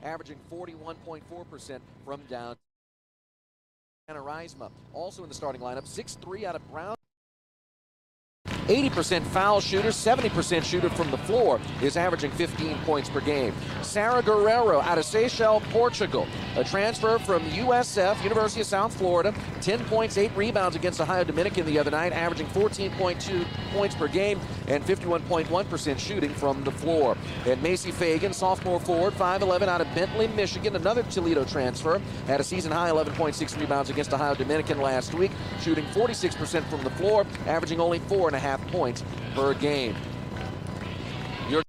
averaging 41.4% from down. Anna Reisma also in the starting lineup, 6'3" out of Brown. 80% foul shooter, 70% shooter from the floor, is averaging 15 points per game. Sarah Guerrero out of Seychelles, Portugal, a transfer from USF, University of South Florida, 10 points, 8 rebounds against Ohio Dominican the other night, averaging 14.2 points per game and 51.1% shooting from the floor. And Macy Fagan, sophomore forward, 5'11", out of Bentley, Michigan, another Toledo transfer, had a season-high 11.6 rebounds against Ohio Dominican last week, shooting 46% from the floor, averaging only 4.5 points per game. Your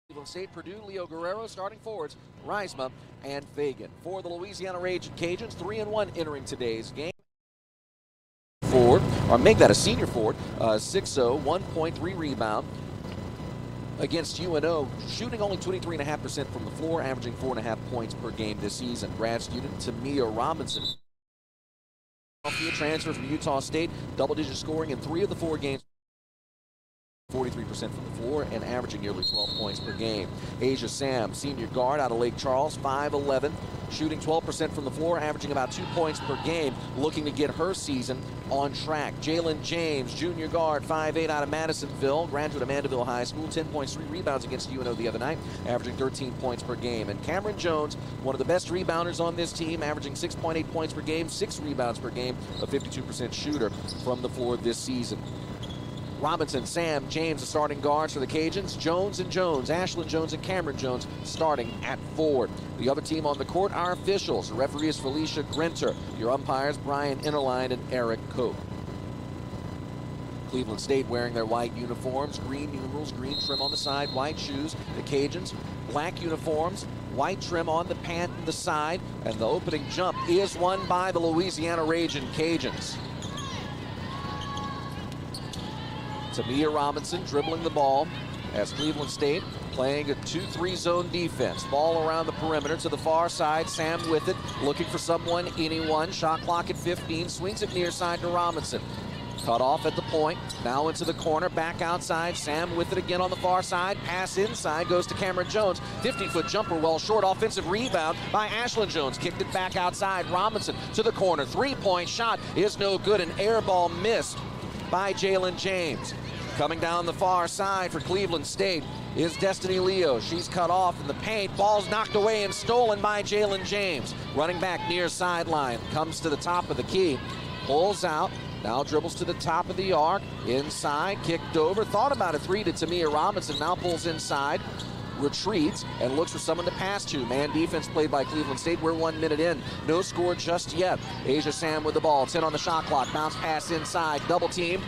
Cleveland State, Purdue, Leo Guerrero, starting forwards, Reisma and Fagan. For the Louisiana Cajuns, 3-1 entering today's game. Forward, or make that a senior forward, 6'0", 1.3 rebound against UNO, shooting only 23.5% from the floor, averaging 4.5 points per game this season. Grad student Tamia Robinson, transfer from Utah State, double-digit scoring in 3 of the 4 games, 43% from the floor, and averaging nearly 12 points per game. Asia Sam, senior guard out of Lake Charles, 5'11", shooting 12% from the floor, averaging about 2 points per game, looking to get her season on track. Jalen James, junior guard, 5'8", out of Madisonville, graduate of Mandeville High School, 10 points, 3 rebounds against UNO the other night, averaging 13 points per game. And Cameron Jones, one of the best rebounders on this team, averaging 6.8 points per game, 6 rebounds per game, a 52% shooter from the floor this season. Robinson, Sam, James, the starting guards for the Cajuns. Jones and Jones, Ashlyn Jones and Cameron Jones starting at forward. The other team on the court, our officials. The referee is Felicia Grinter. Your umpires, Brian Innerline and Eric Cope. Cleveland State wearing their white uniforms, green numerals, green trim on the side, white shoes. The Cajuns, black uniforms, white trim on the pant and the side. And the opening jump is won by the Louisiana Ragin' Cajuns. Tamia Robinson dribbling the ball as Cleveland State playing a 2-3 zone defense. Ball around the perimeter to the far side. Sam with it, looking for someone, anyone. Shot clock at 15, swings it near side to Robinson. Cut off at the point, now into the corner, back outside. Sam with it again on the far side. Pass inside, goes to Cameron Jones. 50-foot jumper well short. Offensive rebound by Ashlyn Jones. Kicked it back outside. Robinson to the corner. 3-point shot is no good. An air ball missed by Jalen James. Coming down the far side for Cleveland State is Destiny Leo. She's cut off in the paint. Ball's knocked away and stolen by Jalen James. Running back near sideline. Comes to the top of the key. Pulls out. Now dribbles to the top of the arc. Inside. Kicked over. Thought about a 3 to Tamia Robinson. Now pulls inside. Retreats and looks for someone to pass to. Man defense played by Cleveland State. We're 1 minute in. No score just yet. Asia Sam with the ball. 10 on the shot clock. Bounce pass inside. Double team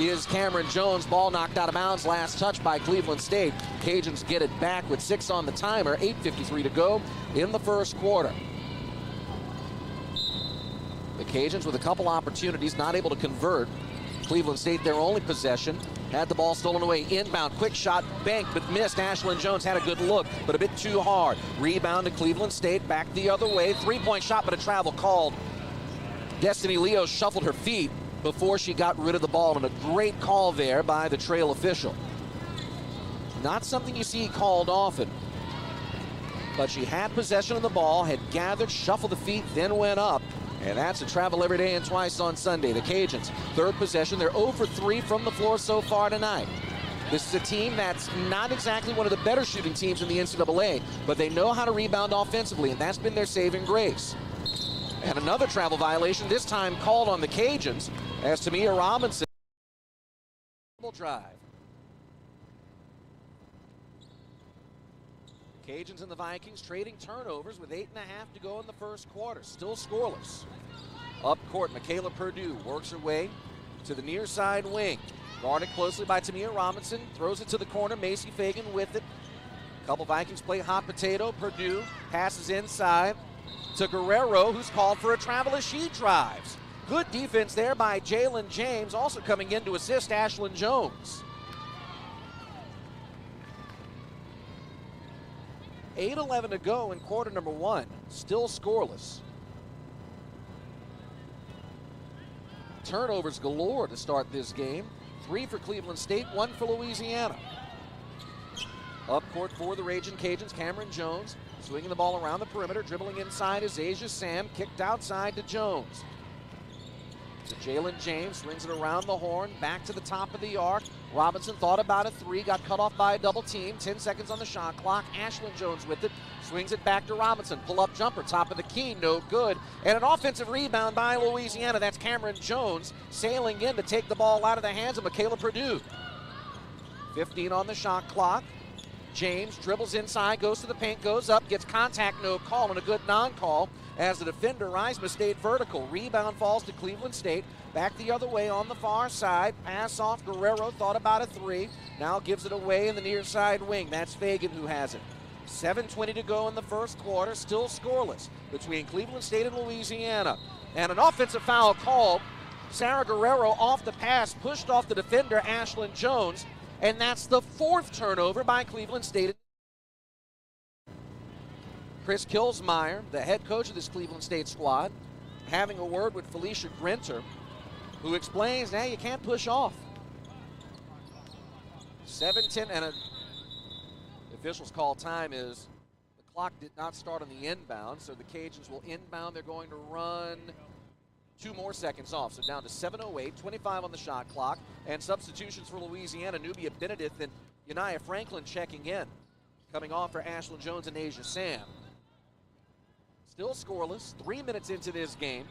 is Cameron Jones. Ball knocked out of bounds. Last touch by Cleveland State. Cajuns get it back with 6 on the timer. 8:53 to go in the first quarter. The Cajuns with a couple opportunities, not able to convert. Cleveland State, their only possession, had the ball stolen away. Inbound, quick shot, banked but missed. Ashlyn Jones had a good look, but a bit too hard. Rebound to Cleveland State, back the other way. 3-point shot, but a travel called. Destiny Leo shuffled her feet before she got rid of the ball, and a great call there by the trail official. Not something you see called often, but she had possession of the ball, had gathered, shuffled the feet, then went up, and that's a travel every day and twice on Sunday. The Cajuns, third possession, they're 0 for 3 from the floor so far tonight. This is a team that's not exactly one of the better shooting teams in the NCAA, but they know how to rebound offensively, and that's been their saving grace. And another travel violation, this time called on the Cajuns, as Tamia Robinson double drive. Cajuns and the Vikings trading turnovers with 8.5 to go in the first quarter. Still scoreless. Up court, Michaela Purdue works her way to the near side wing. Guarded closely by Tamia Robinson. Throws it to the corner. Macy Fagan with it. Couple Vikings play hot potato. Purdue passes inside to Guerrero, who's called for a travel as she drives. Good defense there by Jalen James, also coming in to assist Ashlyn Jones. 8:11 to go in quarter number 1. Still scoreless. Turnovers galore to start this game. 3 for Cleveland State, 1 for Louisiana. Up court for the Raging Cajuns, Cameron Jones swinging the ball around the perimeter, dribbling inside is Asia Sam, kicked outside to Jones. To Jalen James, swings it around the horn, back to the top of the arc. Robinson thought about a three, got cut off by a double team. 10 seconds on the shot clock. Ashlyn Jones with it, swings it back to Robinson. Pull-up jumper, top of the key, no good. And an offensive rebound by Louisiana. That's Cameron Jones sailing in to take the ball out of the hands of Michaela Purdue. 15 on the shot clock. James dribbles inside, goes to the paint, goes up, gets contact, no call, and a good non-call as the defender, Reisman, stayed vertical. Rebound falls to Cleveland State. Back the other way on the far side. Pass off, Guerrero thought about a three. Now gives it away in the near side wing. That's Fagan who has it. 7:20 to go in the first quarter, still scoreless between Cleveland State and Louisiana. And an offensive foul called. Sarah Guerrero off the pass, pushed off the defender, Ashlyn Jones. And that's the fourth turnover by Cleveland State. Chris Kilsmeyer, the head coach of this Cleveland State squad, having a word with Felicia Grinter, who explains, now you can't push off. 7:10, and the officials' call time is the clock did not start on the inbound, so the Cajuns will inbound. They're going to run 2 more seconds off, so down to 7:08, 25 on the shot clock, and substitutions for Louisiana. Nubia Benedict and Yanaya Franklin checking in, coming off for Ashlyn Jones and Asia Sam. Still scoreless, 3 minutes into this game,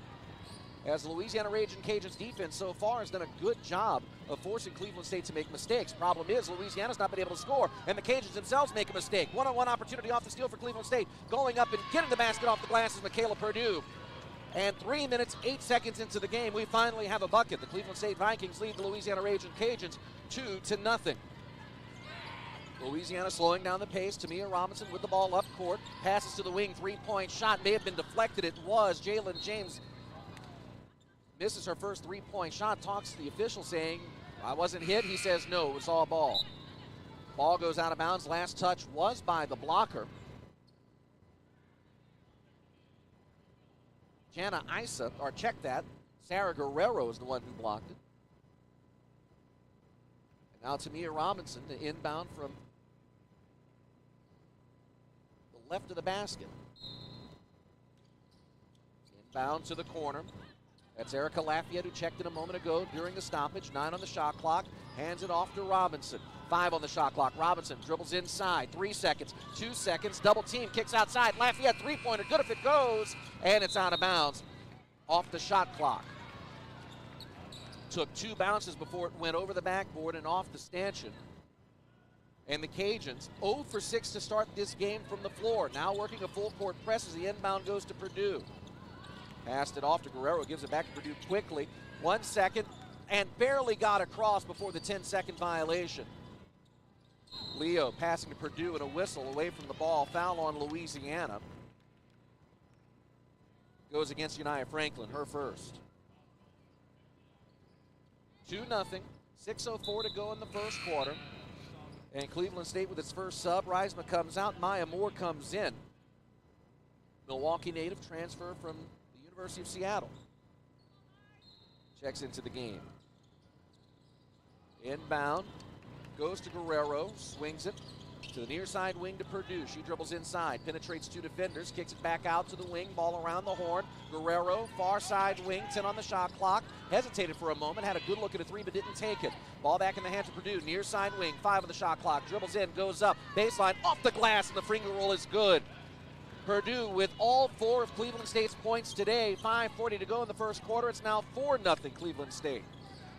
as the Louisiana Raging Cajuns defense so far has done a good job of forcing Cleveland State to make mistakes. Problem is, Louisiana's not been able to score, and the Cajuns themselves make a mistake. One-on-one opportunity off the steal for Cleveland State. Going up and getting the basket off the glass is Michaela Purdue. And 3 minutes, 8 seconds into the game, we finally have a bucket. The Cleveland State Vikings lead the Louisiana Raging Cajuns 2-0. Louisiana slowing down the pace. Tamia Robinson with the ball up court. Passes to the wing, three-point shot. May have been deflected. It was. Jalen James misses her first three-point shot. Talks to the official saying, I wasn't hit. He says, no, it was all ball. Ball goes out of bounds. Last touch was by the blocker. Jana Isa, or check that. Sarah Guerrero is the one who blocked it. And now Tamia Robinson to inbound from the left of the basket. Inbound to the corner. That's Erica Lafayette, who checked in a moment ago during the stoppage. 9 on the shot clock. Hands it off to Robinson. 5 on the shot clock. Robinson dribbles inside. 3 seconds. 2 seconds. Double team. Kicks outside. Lafayette three-pointer. Good if it goes. And it's out of bounds off the shot clock. Took 2 bounces before it went over the backboard and off the stanchion. And the Cajuns 0 for 6 to start this game from the floor. Now working a full court press as the inbound goes to Purdue. Passed it off to Guerrero, gives it back to Purdue quickly. 1 second, and barely got across before the 10-second violation. Leo passing to Purdue and a whistle away from the ball. Foul on Louisiana. Goes against Yanaya Franklin, her first. 2-0, 6:04 to go in the first quarter. And Cleveland State with its first sub. Reisman comes out, Maya Moore comes in. Milwaukee native, transfer from the University of Seattle. Checks into the game. Inbound, goes to Guerrero, swings it to the near side wing to Purdue. She dribbles inside, penetrates 2 defenders, kicks it back out to the wing, ball around the horn. Guerrero, far side wing, 10 on the shot clock. Hesitated for a moment, had a good look at a three, but didn't take it. Ball back in the hands of Purdue, near side wing, 5 on the shot clock. Dribbles in, goes up, baseline, off the glass, and the finger roll is good. Purdue with all 4 of Cleveland State's points today. 5:40 to go in the first quarter. It's now 4-0 Cleveland State.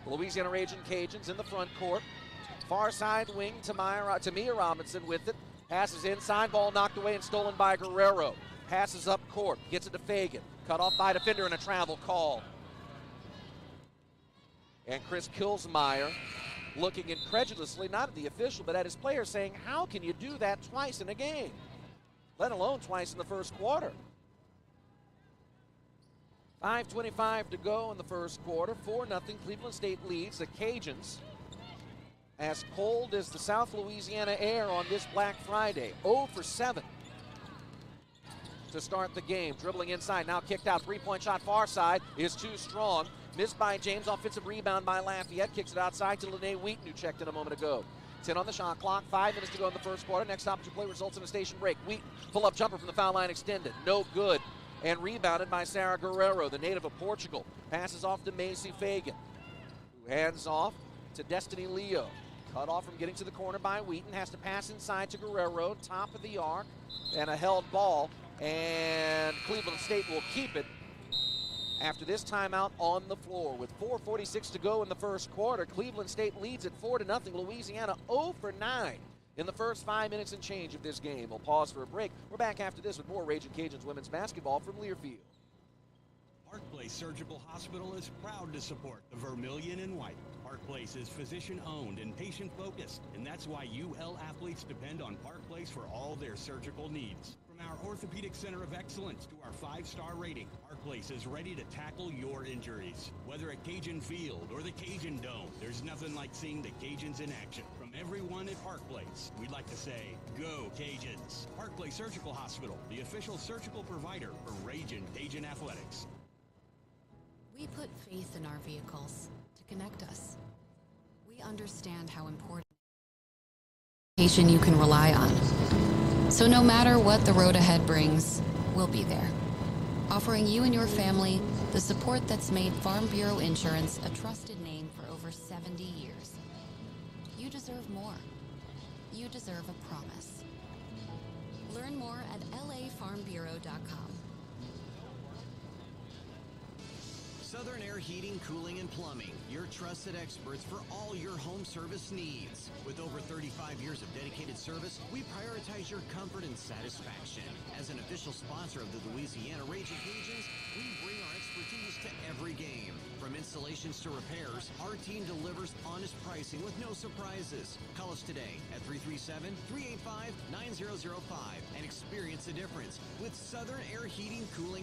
The Louisiana Raging Cajuns in the front court. Far side wing, Tamia Robinson with it. Passes inside, ball knocked away and stolen by Guerrero. Passes up court, gets it to Fagan. Cut off by a defender and a travel call. And Chris Kilsmeyer looking incredulously, not at the official, but at his players, saying, how can you do that twice in a game? Let alone twice in the first quarter. 5:25 to go in the first quarter. 4-0 Cleveland State leads. The Cajuns, as cold as the South Louisiana air on this Black Friday. 0 for 7 to start the game. Dribbling inside, now kicked out. Three-point shot far side is too strong. Missed by James. Offensive rebound by Lafayette. Kicks it outside to Lene Wheaton, who checked in a moment ago. 10 on the shot clock, 5 minutes to go in the first quarter. Next stoppage of play results in a station break. Wheaton, pull-up jumper from the foul line extended. No good. And rebounded by Sarah Guerrero, the native of Portugal. Passes off to Macy Fagan, who hands off to Destiny Leo. Cut off from getting to the corner by Wheaton. Has to pass inside to Guerrero, top of the arc, and a held ball. And Cleveland State will keep it after this timeout on the floor. With 4:46 to go in the first quarter, Cleveland State leads at 4-0. Louisiana 0 for 9 in the first 5 minutes and change of this game. We'll pause for a break. We're back after this with more Ragin' Cajuns women's basketball from Learfield. Park Place Surgical Hospital is proud to support the Vermilion and White. Park Place is physician-owned and patient-focused, and that's why UL athletes depend on Park Place for all their surgical needs. From our Orthopedic Center of Excellence to our 5-star rating, Park Place is ready to tackle your injuries. Whether at Cajun Field or the Cajun Dome, there's nothing like seeing the Cajuns in action. From everyone at Park Place, we'd like to say, go Cajuns! Park Place Surgical Hospital, the official surgical provider for Ragin' Cajun Athletics. We put faith in our vehicles to connect us. We understand how important you can rely on. So no matter what the road ahead brings, we'll be there, offering you and your family the support that's made Farm Bureau Insurance a trusted name for over 70 years. You deserve more. You deserve a promise. Learn more at lafarmbureau.com. Southern Air Heating, Cooling, and Plumbing, your trusted experts for all your home service needs. With over 35 years of dedicated service, we prioritize your comfort and satisfaction. As an official sponsor of the Louisiana Ragin' Cajuns, we bring our expertise to every game. From installations to repairs, our team delivers honest pricing with no surprises. Call us today at 337-385-9005 and experience the difference with Southern Air Heating, Cooling,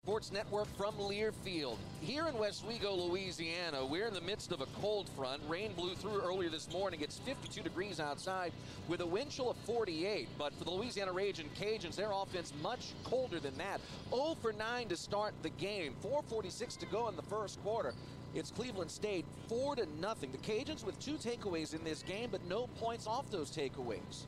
Sports Network from Learfield. Here in Westwego, Louisiana, we're in the midst of a cold front. Rain blew through earlier this morning. It's 52 degrees outside with a wind chill of 48. But for the Louisiana Ragin' Cajuns, their offense much colder than that. 0 for 9 to start the game. 4:46 to go in the first quarter. It's Cleveland State 4-0. The Cajuns with 2 takeaways in this game, but no points off those takeaways.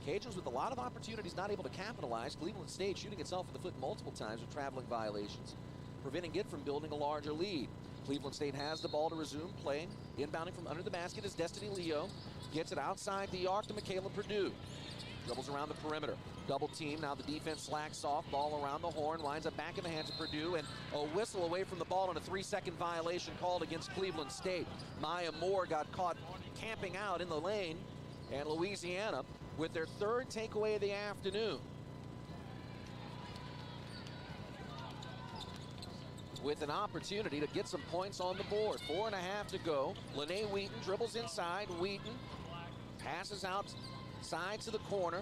Cajuns with a lot of opportunities not able to capitalize. Cleveland State shooting itself in the foot multiple times with traveling violations, preventing it from building a larger lead. Cleveland State has the ball to resume play. Inbounding from under the basket is Destiny Leo. Gets it outside the arc to Michaela Purdue. Dribbles around the perimeter. Double team. Now the defense slacks off. Ball around the horn. Winds up back in the hands of Purdue. And a whistle away from the ball and a 3-second violation called against Cleveland State. Maya Moore got caught camping out in the lane. And Louisiana with their 3rd takeaway of the afternoon. With an opportunity to get some points on the board. 4.5 to go. Lene Wheaton dribbles inside. Wheaton passes outside to the corner.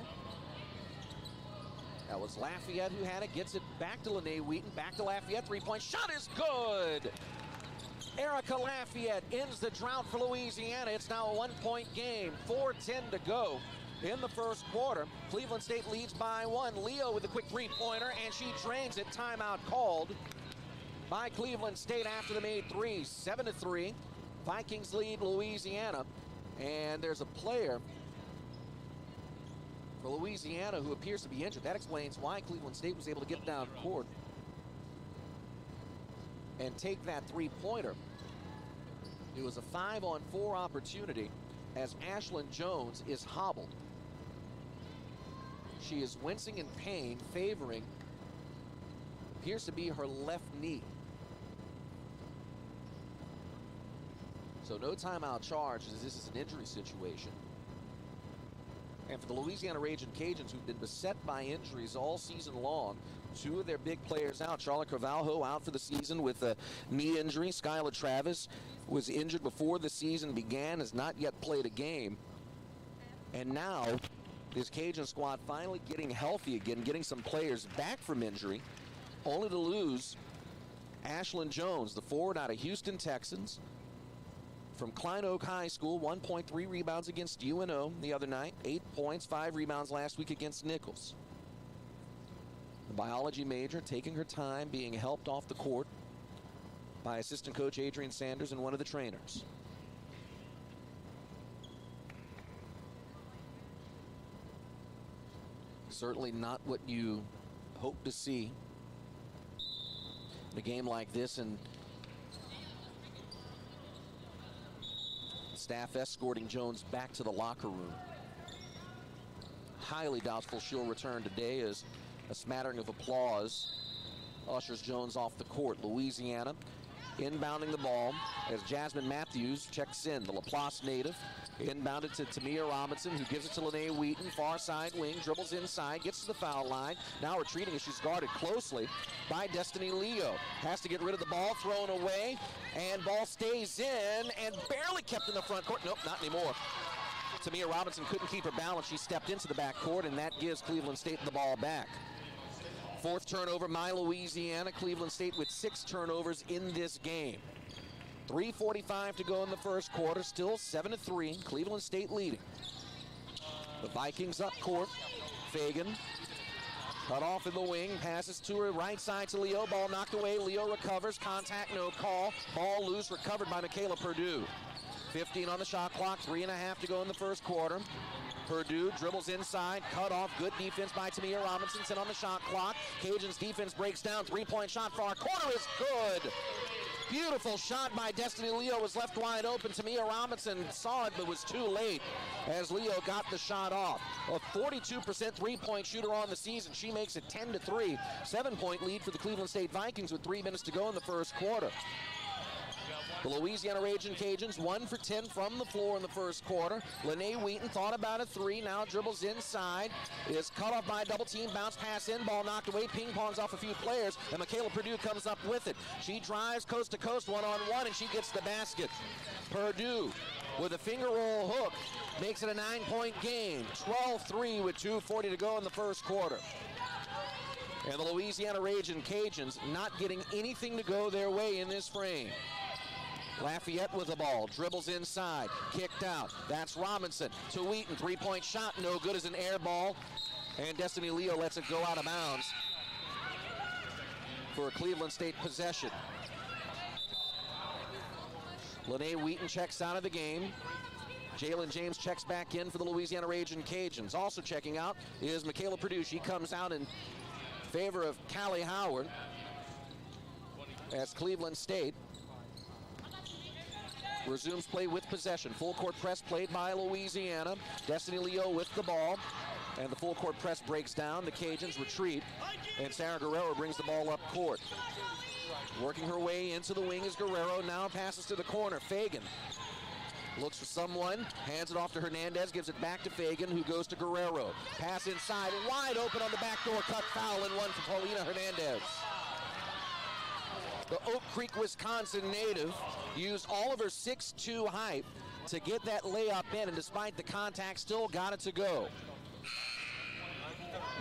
That was Lafayette who had it. Gets it back to Lene Wheaton. Back to Lafayette. 3-point shot is good. Erica Lafayette ends the drought for Louisiana. It's now a 1-point game. 4:10 to go in the first quarter. Cleveland State leads by 1. Leo with a quick 3-pointer, and she drains it. Timeout called by Cleveland State after the made 3. 7-3. Vikings lead Louisiana. And there's a player for Louisiana who appears to be injured. That explains why Cleveland State was able to get down court and take that 3-pointer. It was a 5-on-4 opportunity as Ashlyn Jones is hobbled. She is wincing in pain, favoring appears to be her left knee. So no timeout charge as this is an injury situation. And for the Louisiana Ragin' Cajuns, who've been beset by injuries all season long, 2 of their big players out. Charlotte Carvalho out for the season with a knee injury. Skylar Travis was injured before the season began, has not yet played a game. And now this Cajun squad finally getting healthy again, getting some players back from injury, only to lose Ashlyn Jones, the forward out of Houston Texans, from Klein Oak High School. 1.3 rebounds against UNO the other night. 8 points, 5 rebounds last week against Nichols. The biology major taking her time, being helped off the court by assistant coach Adrian Sanders and one of the trainers. Certainly not what you hope to see in a game like this, and staff escorting Jones back to the locker room. Highly doubtful she'll return today, as a smattering of applause ushers Jones off the court. Louisiana inbounding the ball as Jasmine Matthews checks in, the Laplace native. Inbounded to Tamia Robinson, who gives it to Lene Wheaton. Far side wing, dribbles inside, gets to the foul line. Now retreating as she's guarded closely by Destiny Leo. Has to get rid of the ball, thrown away, and ball stays in and barely kept in the front court. Nope, not anymore. Tamia Robinson couldn't keep her balance. She stepped into the back court, and that gives Cleveland State the ball back. Fourth turnover by Louisiana. Cleveland State with 6 turnovers in this game. 3:45 to go in the first quarter. Still 7-3. Cleveland State leading. The Vikings up court. Fagan cut off in the wing. Passes to her right side to Leo. Ball knocked away. Leo recovers. Contact, no call. Ball loose. Recovered by Michaela Purdue. 15 on the shot clock. 3.5 to go in the first quarter. Purdue dribbles inside, cut off, good defense by Tamia Robinson, 10 on the shot clock. Cajuns defense breaks down, 3-point shot far corner is good. Beautiful shot by Destiny Leo, was left wide open. Tamia Robinson saw it but was too late as Leo got the shot off. A 42% three-point shooter on the season. She makes it 10-3. 7-point lead for the Cleveland State Vikings with 3 minutes to go in the first quarter. The Louisiana Ragin' Cajuns 1 for 10 from the floor in the first quarter. Lene Wheaton thought about a 3, now dribbles inside, is cut off by a double team, bounce pass in, ball knocked away, ping pongs off a few players, and Michaela Purdue comes up with it. She drives coast to coast, one-on-one, and she gets the basket. Purdue with a finger roll hook makes it a 9-point game. 12-3 with 2:40 to go in the first quarter. And the Louisiana Ragin' Cajuns not getting anything to go their way in this frame. Lafayette with the ball, dribbles inside, kicked out. That's Robinson to Wheaton, 3-point shot, no good as an air ball. And Destiny Leo lets it go out of bounds for a Cleveland State possession. Lene Wheaton checks out of the game. Jalen James checks back in for the Louisiana Ragin' Cajuns. Also checking out is Michaela Purdue. She comes out in favor of Callie Howard as Cleveland State resumes play with possession. Full court press played by Louisiana. Destiny Leo with the ball, and the full court press breaks down. The Cajuns retreat, and Sarah Guerrero brings the ball up court. Working her way into the wing is Guerrero, now passes to the corner. Fagan looks for someone, hands it off to Hernandez, gives it back to Fagan, who goes to Guerrero. Pass inside, wide open on the backdoor cut, foul and one for Paulina Hernandez. The Oak Creek, Wisconsin native used all of her 6'2" height to get that layup in, and despite the contact, still got it to go.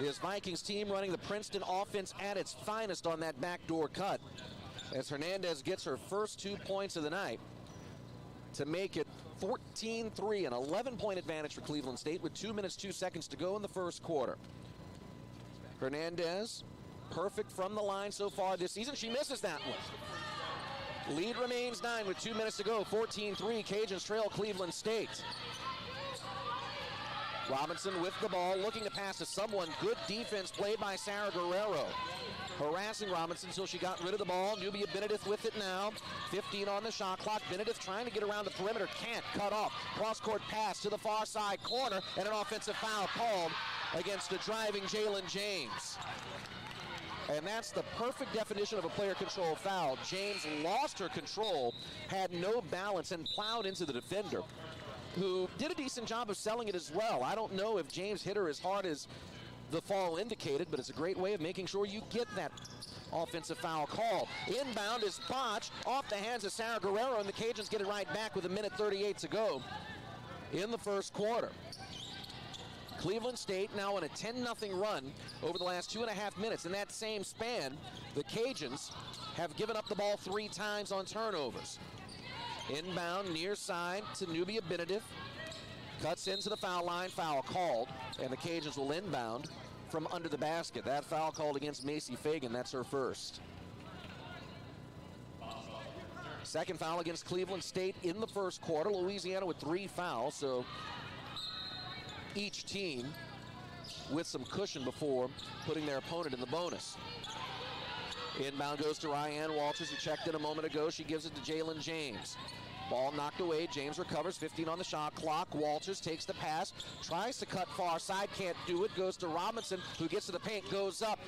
This Vikings team running the Princeton offense at its finest on that backdoor cut, as Hernandez gets her first 2 points of the night to make it 14-3, an 11-point advantage for Cleveland State with 2 minutes, 2 seconds to go in the first quarter. Hernandez, perfect from the line so far this season. She misses that one. Lead remains 9 with 2 minutes to go. 14-3. Cajuns trail Cleveland State. Robinson with the ball, looking to pass to someone. Good defense played by Sarah Guerrero. Harassing Robinson until she got rid of the ball. Nubia Benedict with it now. 15 on the shot clock. Benedict trying to get around the perimeter. Can't. Cut off. Cross-court pass to the far side corner, and an offensive foul called against the driving Jalen James. And that's the perfect definition of a player control foul. James lost her control, had no balance, and plowed into the defender, who did a decent job of selling it as well. I don't know if James hit her as hard as the fall indicated, but it's a great way of making sure you get that offensive foul call. Inbound is botched off the hands of Sarah Guerrero, and the Cajuns get it right back with 1:38 to go in the first quarter. Cleveland State now on a 10-0 run over the last 2.5 minutes. In that same span, the Cajuns have given up the ball 3 times on turnovers. Inbound near side to Nubia Benedict. Cuts into the foul line, foul called, and the Cajuns will inbound from under the basket. That foul called against Macy Fagan, that's her first. Second foul against Cleveland State in the first quarter. Louisiana with 3 fouls, so each team with some cushion before putting their opponent in the bonus. Inbound goes to Ryan Walters, who checked in a moment ago. She gives it to Jalen James. Ball knocked away. James recovers. 15 on the shot clock. Walters takes the pass. Tries to cut far side. Can't do it. Goes to Robinson, who gets to the paint. Goes up.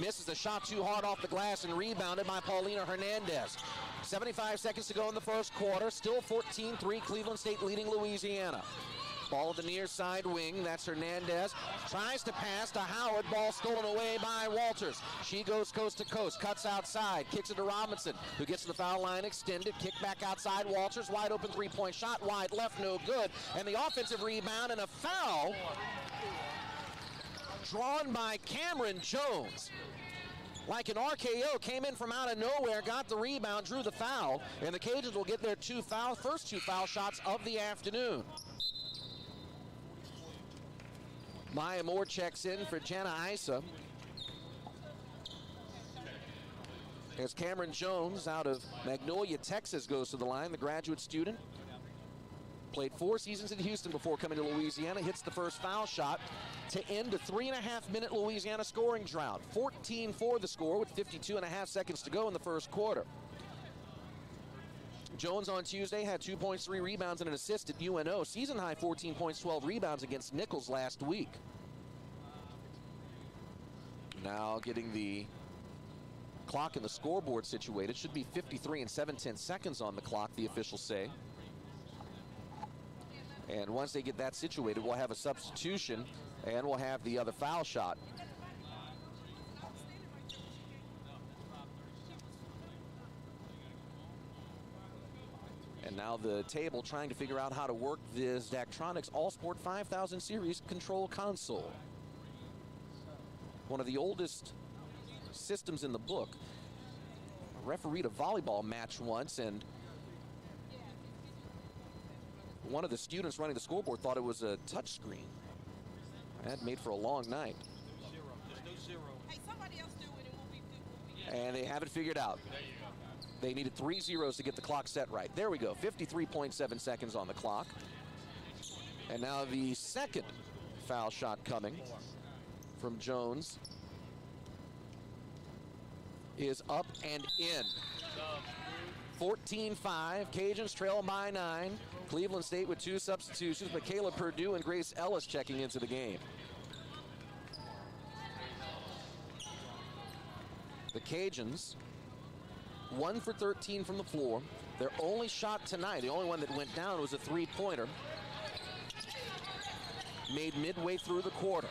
Misses the shot too hard off the glass and rebounded by Paulina Hernandez. 75 seconds to go in the first quarter. Still 14-3. Cleveland State leading Louisiana. Ball at the near side wing. That's Hernandez. Tries to pass to Howard. Ball stolen away by Walters. She goes coast to coast. Cuts outside. Kicks it to Robinson, who gets to the foul line extended. Kick back outside. Walters, wide open three-point shot. Wide left, no good. And the offensive rebound and a foul drawn by Cameron Jones. Like an RKO, came in from out of nowhere, got the rebound, drew the foul, and the Cajuns will get their first two foul shots of the afternoon. Maya Moore checks in for Jenna Isa. As Cameron Jones out of Magnolia, Texas goes to the line, the graduate student. Played 4 seasons in Houston before coming to Louisiana. Hits the first foul shot to end a 3.5-minute Louisiana scoring drought. 14-4 the score with 52.5 seconds to go in the first quarter. Jones on Tuesday had 2 points, 3 rebounds, and an assist at UNO. Season high 14 points, 12 rebounds against Nichols last week. Now getting the clock and the scoreboard situated. Should be 53 and 7/10 seconds on the clock, the officials say. And once they get that situated, we'll have a substitution and we'll have the other foul shot. And now the table trying to figure out how to work this Daktronics All-Sport 5000 Series control console. One of the oldest systems in the book. I refereed a volleyball match once, and one of the students running the scoreboard thought it was a touch screen. That made for a long night. Hey, somebody else do it and we'll be And they have it figured out. They needed 3 zeros to get the clock set right. There we go, 53.7 seconds on the clock. And now the second foul shot coming from Jones is up and in. 14-5, Cajuns trail by 9. Cleveland State with 2 substitutions, Michaela Purdue and Grace Ellis checking into the game. The Cajuns 1 for 13 from the floor. Their only shot tonight, the only one that went down, was a 3-pointer. Made midway through the quarter.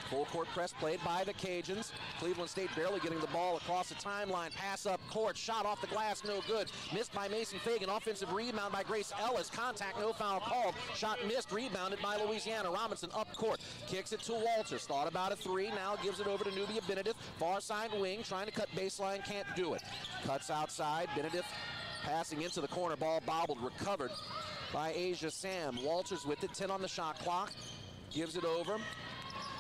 Full court press played by the Cajuns. Cleveland State barely getting the ball across the timeline. Pass up court, shot off the glass, no good. Missed by Mason Fagan. Offensive rebound by Grace Ellis. Contact, no foul called. Shot missed, rebounded by Louisiana. Robinson up court, kicks it to Walters. Thought about a 3, now gives it over to Nubia Benedict. Far side wing, trying to cut baseline, can't do it. Cuts outside, Benedict passing into the corner, ball bobbled, recovered by Asia Sam. Walters with it, 10 on the shot clock. Gives it over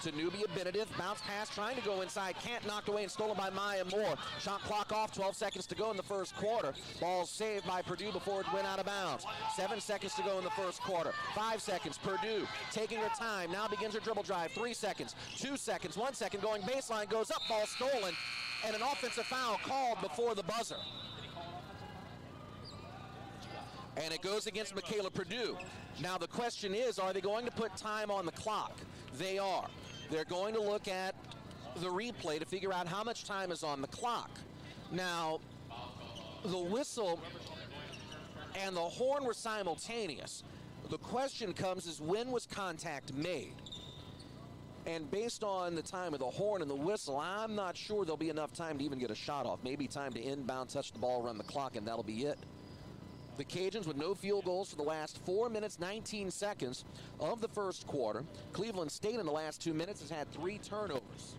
to Nubia Benedict. Bounce pass, trying to go inside, can't, knocked away and stolen by Maya Moore. Shot clock off, 12 seconds to go in the first quarter. Ball saved by Purdue before it went out of bounds. 7 seconds to go in the first quarter. 5 seconds, Purdue taking her time, now begins her dribble drive. 3 seconds, 2 seconds, 1 second, going baseline, goes up, ball stolen, and an offensive foul called before the buzzer. And it goes against Michaela Purdue. Now the question is, are they going to put time on the clock? They are. They're going to look at the replay to figure out how much time is on the clock. Now, the whistle and the horn were simultaneous. The question comes is, when was contact made? And based on the time of the horn and the whistle, I'm not sure there'll be enough time to even get a shot off. Maybe time to inbound, touch the ball, run the clock, and that'll be it. The Cajuns with no field goals for the last 4 minutes, 19 seconds of the first quarter. Cleveland State in the last 2 minutes has had 3 turnovers.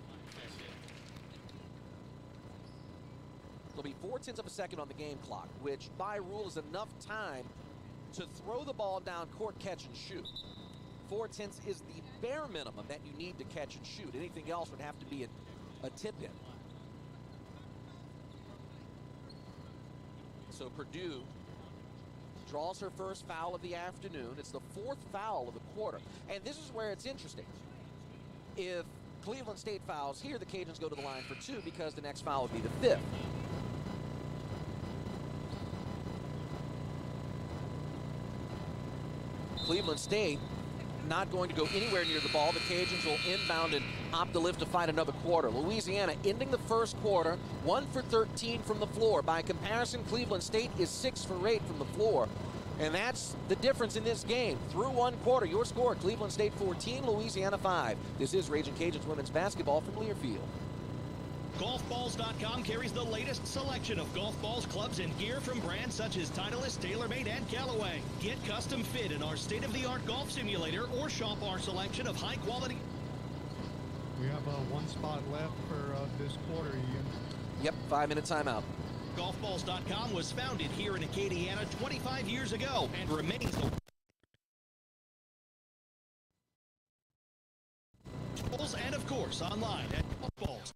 There'll be 0.4 of a second on the game clock, which by rule is enough time to throw the ball down court, catch and shoot. 0.4 is the bare minimum that you need to catch and shoot. Anything else would have to be a tip-in. So Purdue draws her first foul of the afternoon. It's the 4th foul of the quarter. And this is where it's interesting. If Cleveland State fouls here, the Cajuns go to the line for 2 because the next foul would be the 5th. Cleveland State not going to go anywhere near the ball. The Cajuns will inbound and opt to live to fight another quarter. Louisiana ending the first quarter 1 for 13 from the floor. By comparison, Cleveland State is 6 for 8 from the floor. And that's the difference in this game. Through one quarter, your score, Cleveland State 14, Louisiana 5. This is Raging Cajuns women's basketball from Learfield. Golfballs.com carries the latest selection of golf balls, clubs, and gear from brands such as Titleist, TaylorMade, and Callaway. Get custom fit in our state-of-the-art golf simulator or shop our selection of high-quality. We have one spot left for this quarter, Ian. Yep, 5-minute timeout. Golfballs.com was founded here in Acadiana 25 years ago and remains and of course online at Golfballs.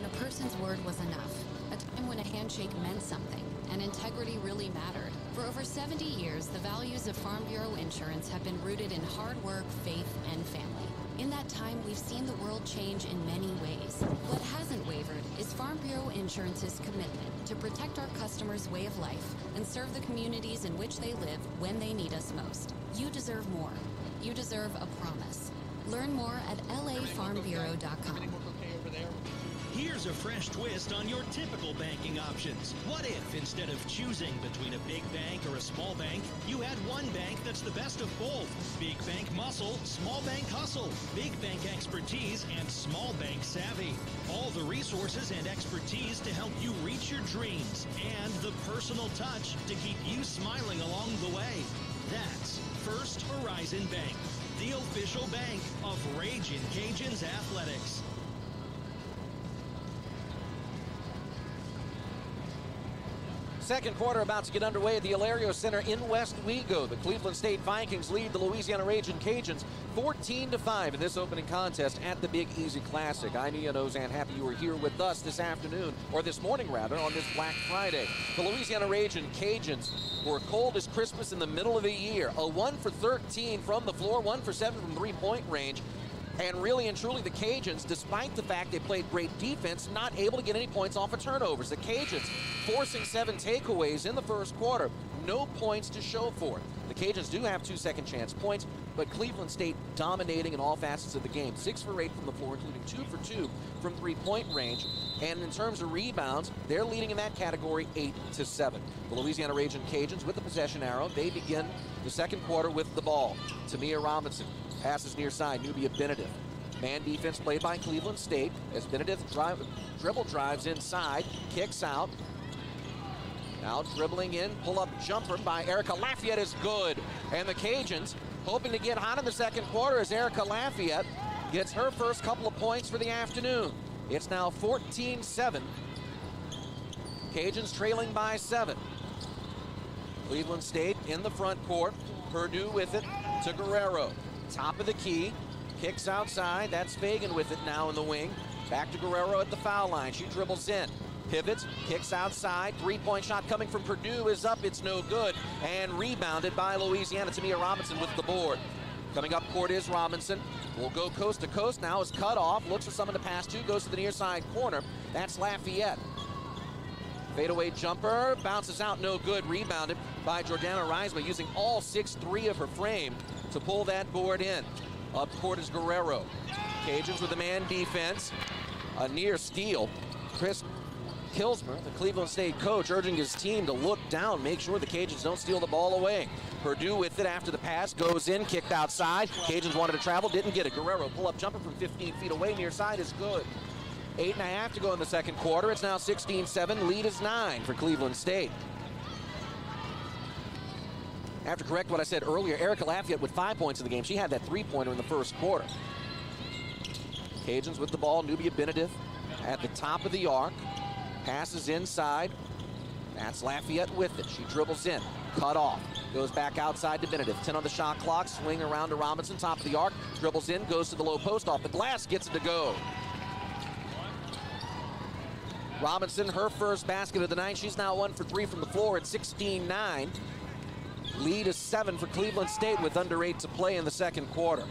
A person's word was enough. A time when a handshake meant something, and integrity really mattered. For over 70 years, the values of Farm Bureau Insurance have been rooted in hard work, faith, and family. In that time, we've seen the world change in many ways. What hasn't wavered is Farm Bureau Insurance's commitment to protect our customers' way of life and serve the communities in which they live when they need us most. You deserve more. You deserve a promise. Learn more at lafarmbureau.com. Here's a fresh twist on your typical banking options. What if, instead of choosing between a big bank or a small bank, you had one bank that's the best of both? Big bank muscle, small bank hustle, big bank expertise, and small bank savvy. All the resources and expertise to help you reach your dreams, and the personal touch to keep you smiling along the way. That's First Horizon Bank, the official bank of Raging Cajuns Athletics. Second quarter about to get underway at the Hilario Center in West Wego. The Cleveland State Vikings lead the Louisiana Raging Cajuns 14-5 in this opening contest at the Big Easy Classic. I'm Ian Ozan, happy you were here with us this afternoon, or this morning rather, on this Black Friday. The Louisiana Raging Cajuns were cold as Christmas in the middle of the year. A 1 for 13 from the floor, 1 for 7 from three-point range. And really and truly, the Cajuns, despite the fact they played great defense, not able to get any points off of turnovers. The Cajuns forcing 7 takeaways in the first quarter. No points to show for it. The Cajuns do have 2 second chance points, but Cleveland State dominating in all facets of the game. 6 for 8 from the floor, including 2 for 2 from three-point range. And in terms of rebounds, they're leading in that category 8-7. The Louisiana Raging Cajuns with the possession arrow. They begin the second quarter with the ball. Tamia Robinson passes near side, Nubia Benedict. Man defense played by Cleveland State as Benedict dribble drives inside, kicks out. Now dribbling in, pull-up jumper by Erica Lafayette is good. And the Cajuns hoping to get hot in the second quarter as Erica Lafayette gets her first couple of points for the afternoon. It's now 14-7. Cajuns trailing by 7. Cleveland State in the front court. Purdue with it to Guerrero. Top of the key, kicks outside. That's Fagan with it now in the wing. Back to Guerrero at the foul line. She dribbles in, pivots, kicks outside. Three-point shot coming from Purdue is up. It's no good. And rebounded by Louisiana. Tamia Robinson with the board. Coming up court is Robinson. Will go coast to coast. Now is cut off. Looks for someone to pass to. Goes to the near side corner. That's Lafayette. Fadeaway jumper. Bounces out. No good. Rebounded by Jordana Reisma, using all 6'3" of her frame to pull that board in. Up court is Guerrero. Cajuns with a man defense. A near steal. Chris Kilsmer, the Cleveland State coach, urging his team to look down, make sure the Cajuns don't steal the ball away. Purdue with it after the pass, goes in, kicked outside. Cajuns wanted to travel, didn't get it. Guerrero pull-up jumper from 15 feet away, near side is good. 8.5 to go in the second quarter. It's now 16-7. Lead is 9 for Cleveland State. I have to correct what I said earlier. Erica Lafayette with 5 points in the game. She had that three-pointer in the first quarter. Cajuns with the ball. Nubia Benedict at the top of the arc. Passes inside. That's Lafayette with it. She dribbles in. Cut off. Goes back outside to Benedict. 10 on the shot clock. Swing around to Robinson. Top of the arc. Dribbles in. Goes to the low post. Off the glass. Gets it to go. Robinson, her first basket of the night. She's now 1 for 3 from the floor at 16-9. Lead is 7 for Cleveland State with under 8 to play in the second quarter.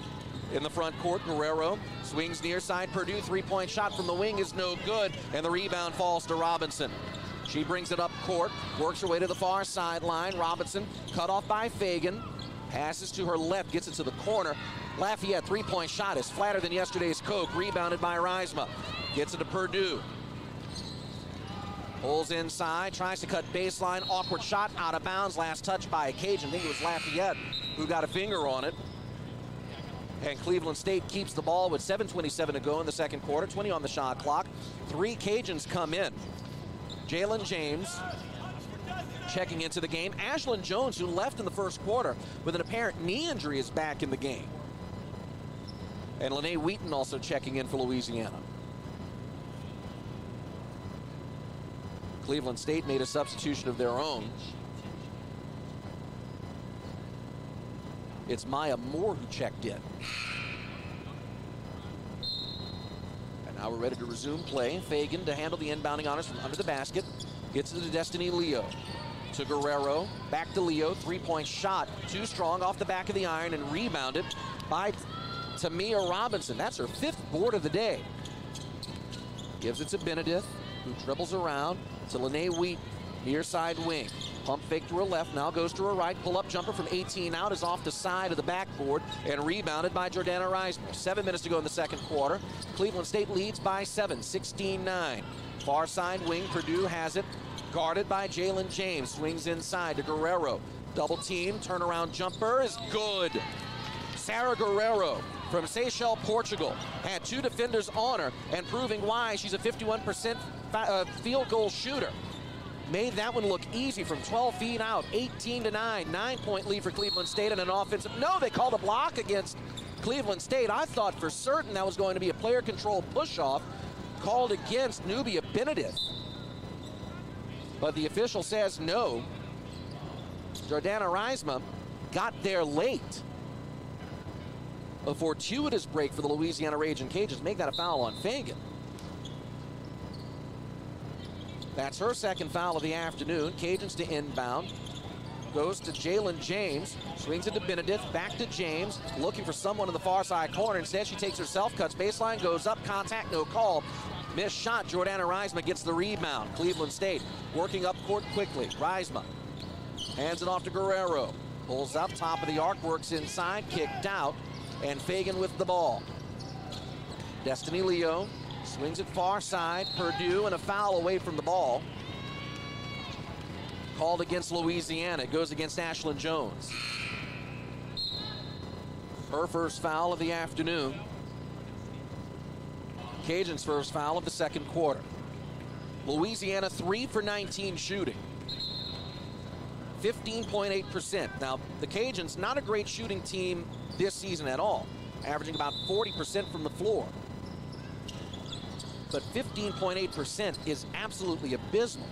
In the front court, Guerrero swings near side. Purdue three-point shot from the wing is no good, and the rebound falls to Robinson. She brings it up court, works her way to the far sideline. Robinson cut off by Fagan, passes to her left, gets it to the corner. Lafayette three-point shot is flatter than yesterday's Coke, rebounded by Reisma. Gets it to Purdue. Pulls inside, tries to cut baseline, awkward shot, out of bounds. Last touch by a Cajun. I think it was Lafayette who got a finger on it. And Cleveland State keeps the ball with 7:27 to go in the second quarter, 20 on the shot clock. 3 Cajuns come in. Jalen James checking into the game. Ashlyn Jones, who left in the first quarter with an apparent knee injury, is back in the game. And Lene Wheaton also checking in for Louisiana. Cleveland State made a substitution of their own. It's Maya Moore who checked in. And now we're ready to resume play. Fagan to handle the inbounding honors from under the basket. Gets it to Destiny Leo. To Guerrero. Back to Leo. Three-point shot. Too strong off the back of the iron and rebounded by Tamia Robinson. That's her 5th board of the day. Gives it to Benedict, who dribbles around to Lene Wheaton. Near side wing. Pump fake to her left, now goes to her right. Pull-up jumper from 18 out is off the side of the backboard and rebounded by Jordana Reisner. 7 minutes to go in the second quarter. Cleveland State leads by 7, 16-9. Far side wing, Purdue has it. Guarded by Jalen James. Swings inside to Guerrero. Double team, turnaround jumper is good. Sarah Guerrero from Seychelles, Portugal, had 2 defenders on her and proving why she's a 51% field goal shooter. Made that one look easy from 12 feet out, 18-9, 9-point lead for Cleveland State and an offensive. No, they called a block against Cleveland State. I thought for certain that was going to be a player control push-off called against Nubia Benedict. But the official says no. Jordana Reisma got there late. A fortuitous break for the Louisiana Raging Cajuns. Make that a foul on Fagan. That's her second foul of the afternoon. Cajuns to inbound. Goes to Jalen James. Swings it to Benedict. Back to James. Looking for someone in the far side corner. Instead, she takes herself, cuts baseline, goes up, contact, no call. Missed shot. Jordana Reisma gets the rebound. Cleveland State working up court quickly. Reisma hands it off to Guerrero. Pulls up, top of the arc, works inside, kicked out. And Fagan with the ball. Destiny Leo swings it far side. Purdue and a foul away from the ball. Called against Louisiana. It goes against Ashlyn Jones. Her first foul of the afternoon. Cajuns' first foul of the second quarter. Louisiana 3 for 19 shooting. 15.8%. Now, the Cajuns, not a great shooting team this season at all, averaging about 40% from the floor. But 15.8% is absolutely abysmal.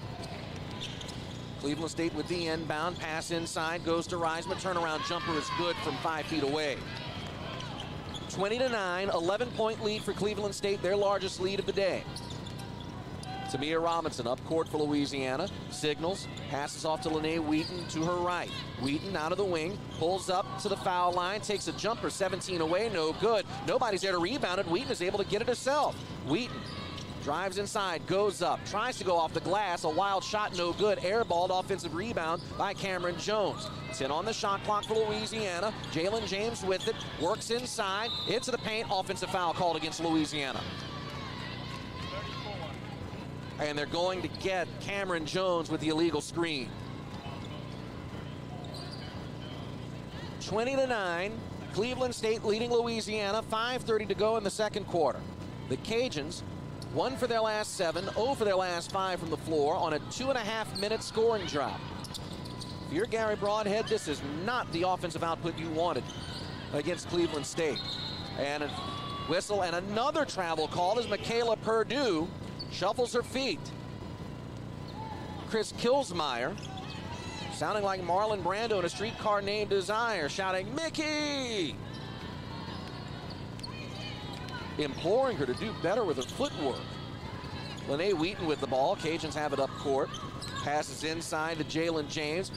Cleveland State with the inbound, pass inside, goes to Reisma, turnaround jumper is good from 5 feet away. 20-9, 11-point lead for Cleveland State, their largest lead of the day. Tamia Robinson up court for Louisiana, signals, passes off to Lene Wheaton to her right. Wheaton out of the wing, pulls up to the foul line, takes a jumper, 17 away, no good. Nobody's there to rebound it. Wheaton is able to get it herself. Wheaton drives inside, goes up, tries to go off the glass, a wild shot, no good. Airballed, offensive rebound by Cameron Jones. 10 on the shot clock for Louisiana. Jalen James with it, works inside, into the paint, offensive foul called against Louisiana. And they're going to get Cameron Jones with the illegal screen. 20-9, Cleveland State leading Louisiana, 5:30 to go in the second quarter. The Cajuns, 1 for their last 7, 0 for their last 5 from the floor on a 2.5-minute scoring drought. If you're Gary Broadhead, this is not the offensive output you wanted against Cleveland State. And a whistle and another travel call as Michaela Purdue shuffles her feet. Chris Kilsmeyer, sounding like Marlon Brando in A Streetcar Named Desire, shouting, "Mickey!" Imploring her to do better with her footwork. Lene Wheaton with the ball. Cajuns have it up court. Passes inside to Jalen James.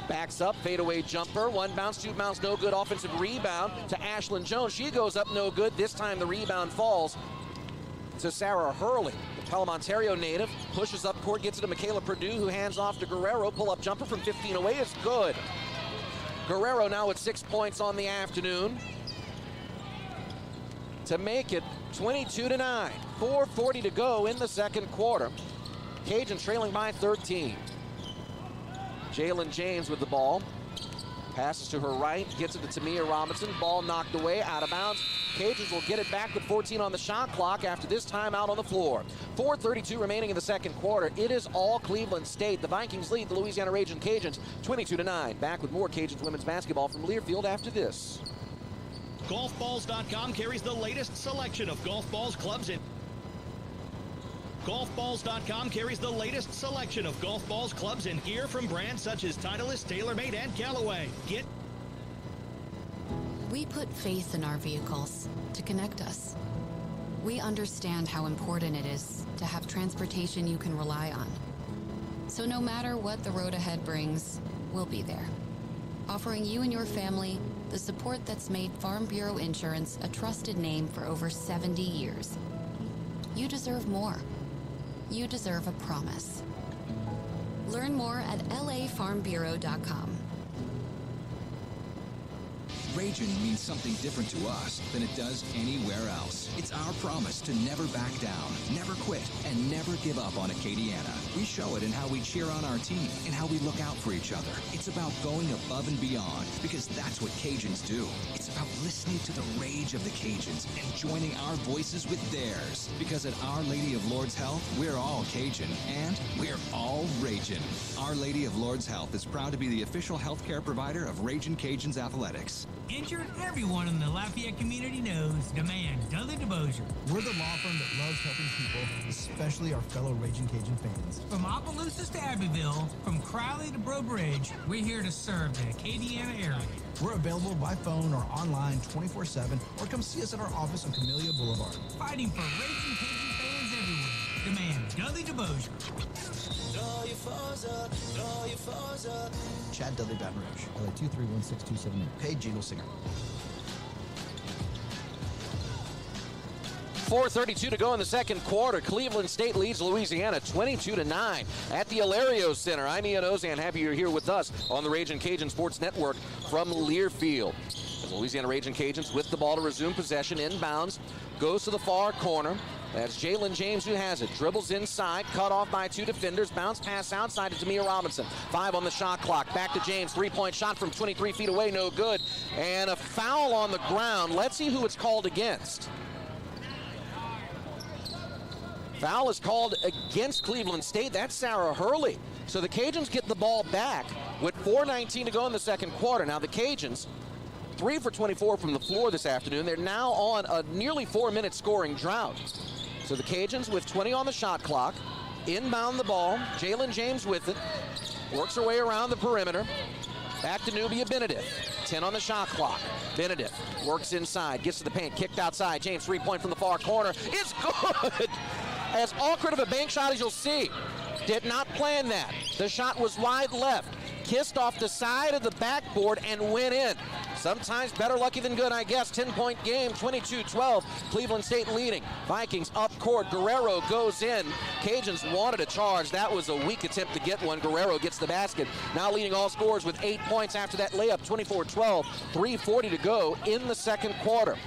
Backs up, fadeaway jumper. One bounce, two bounce, no good. Offensive rebound to Ashlyn Jones. She goes up, no good. This time the rebound falls to Sarah Hurley. The Pelham, Ontario native pushes up court, gets it to Michaela Purdue, who hands off to Guerrero. Pull-up jumper from 15 away is good. Guerrero now with 6 points on the afternoon to make it 22-9. 4:40 to go in the second quarter. Cajuns trailing by 13. Jalen James with the ball. Passes to her right, gets it to Tamia Robinson. Ball knocked away, out of bounds. Cajuns will get it back with 14 on the shot clock after this timeout on the floor. 4:32 remaining in the second quarter. It is all Cleveland State. The Vikings lead the Louisiana Raging Cajuns 22-9. Back with more Cajuns women's basketball from Learfield after this. Golfballs.com carries the latest selection of golf balls, clubs, and Golfballs.com carries the latest selection of golf balls, clubs, and gear from brands such as Titleist, TaylorMade, and Callaway. We put faith in our vehicles to connect us. We understand how important it is to have transportation you can rely on. So no matter what the road ahead brings, we'll be there, offering you and your family the support that's made Farm Bureau Insurance a trusted name for over 70 years. You deserve more. You deserve a promise. Learn more at lafarmbureau.com. Raging means something different to us than it does anywhere else. It's our promise to never back down, never quit, and never give up on Acadiana. We show it in how we cheer on our team and how we look out for each other. It's about going above and beyond, because that's what Cajuns do. It's about listening to the rage of the Cajuns and joining our voices with theirs. Because at Our Lady of Lourdes Health, we're all Cajun, and we're all Ragin'. Our Lady of Lourdes Health is proud to be the official healthcare provider of Ragin' Cajuns Athletics. Injured, everyone in the Lafayette community knows Demand Dudley DeBosier. We're the law firm that loves helping people, especially our fellow Raging Cajun fans. From Opelousas to Abbeville, from Crowley to Breaux Bridge, we're here to serve the Acadiana area. We're available by phone or online 24/7, or come see us at our office on Camellia Boulevard. Fighting for Raging Cajun fans everywhere. Demand Dudley DeBosier. Chad Dudley, Baton Rouge, LA 2316278. Paid Jingle Singer. 4:32 to go in the second quarter. Cleveland State leads Louisiana 22-9 at the Hilario Center. I'm Ian Ozan. Happy you're here with us on the Ragin' Cajun Sports Network from Learfield. The Louisiana Ragin' Cajuns with the ball to resume possession. Inbounds, goes to the far corner. That's Jalen James who has it. Dribbles inside, cut off by two defenders. Bounce pass outside to Tamia Robinson. 5 on the shot clock. Back to James. Three-point shot from 23 feet away. No good. And a foul on the ground. Let's see who it's called against. Foul is called against Cleveland State. That's Sarah Hurley. So the Cajuns get the ball back with 4:19 to go in the second quarter. Now the Cajuns, 3 for 24 from the floor this afternoon. They're now on a nearly 4-minute scoring drought. So the Cajuns with 20 on the shot clock, inbound the ball. Jalen James with it, works her way around the perimeter. Back to Nubia Benedict. 10 on the shot clock. Benedict works inside, gets to the paint, kicked outside. James, 3-point from the far corner. It's good! As awkward of a bank shot as you'll see. Did not plan that. The shot was wide left. Kissed off the side of the backboard and went in. Sometimes better lucky than good, I guess. 10-point game, 22-12. Cleveland State leading. Vikings up court. Guerrero goes in. Cajuns wanted a charge. That was a weak attempt to get one. Guerrero gets the basket. Now leading all scorers with 8 points after that layup. 24-12. 3:40 to go in the second quarter.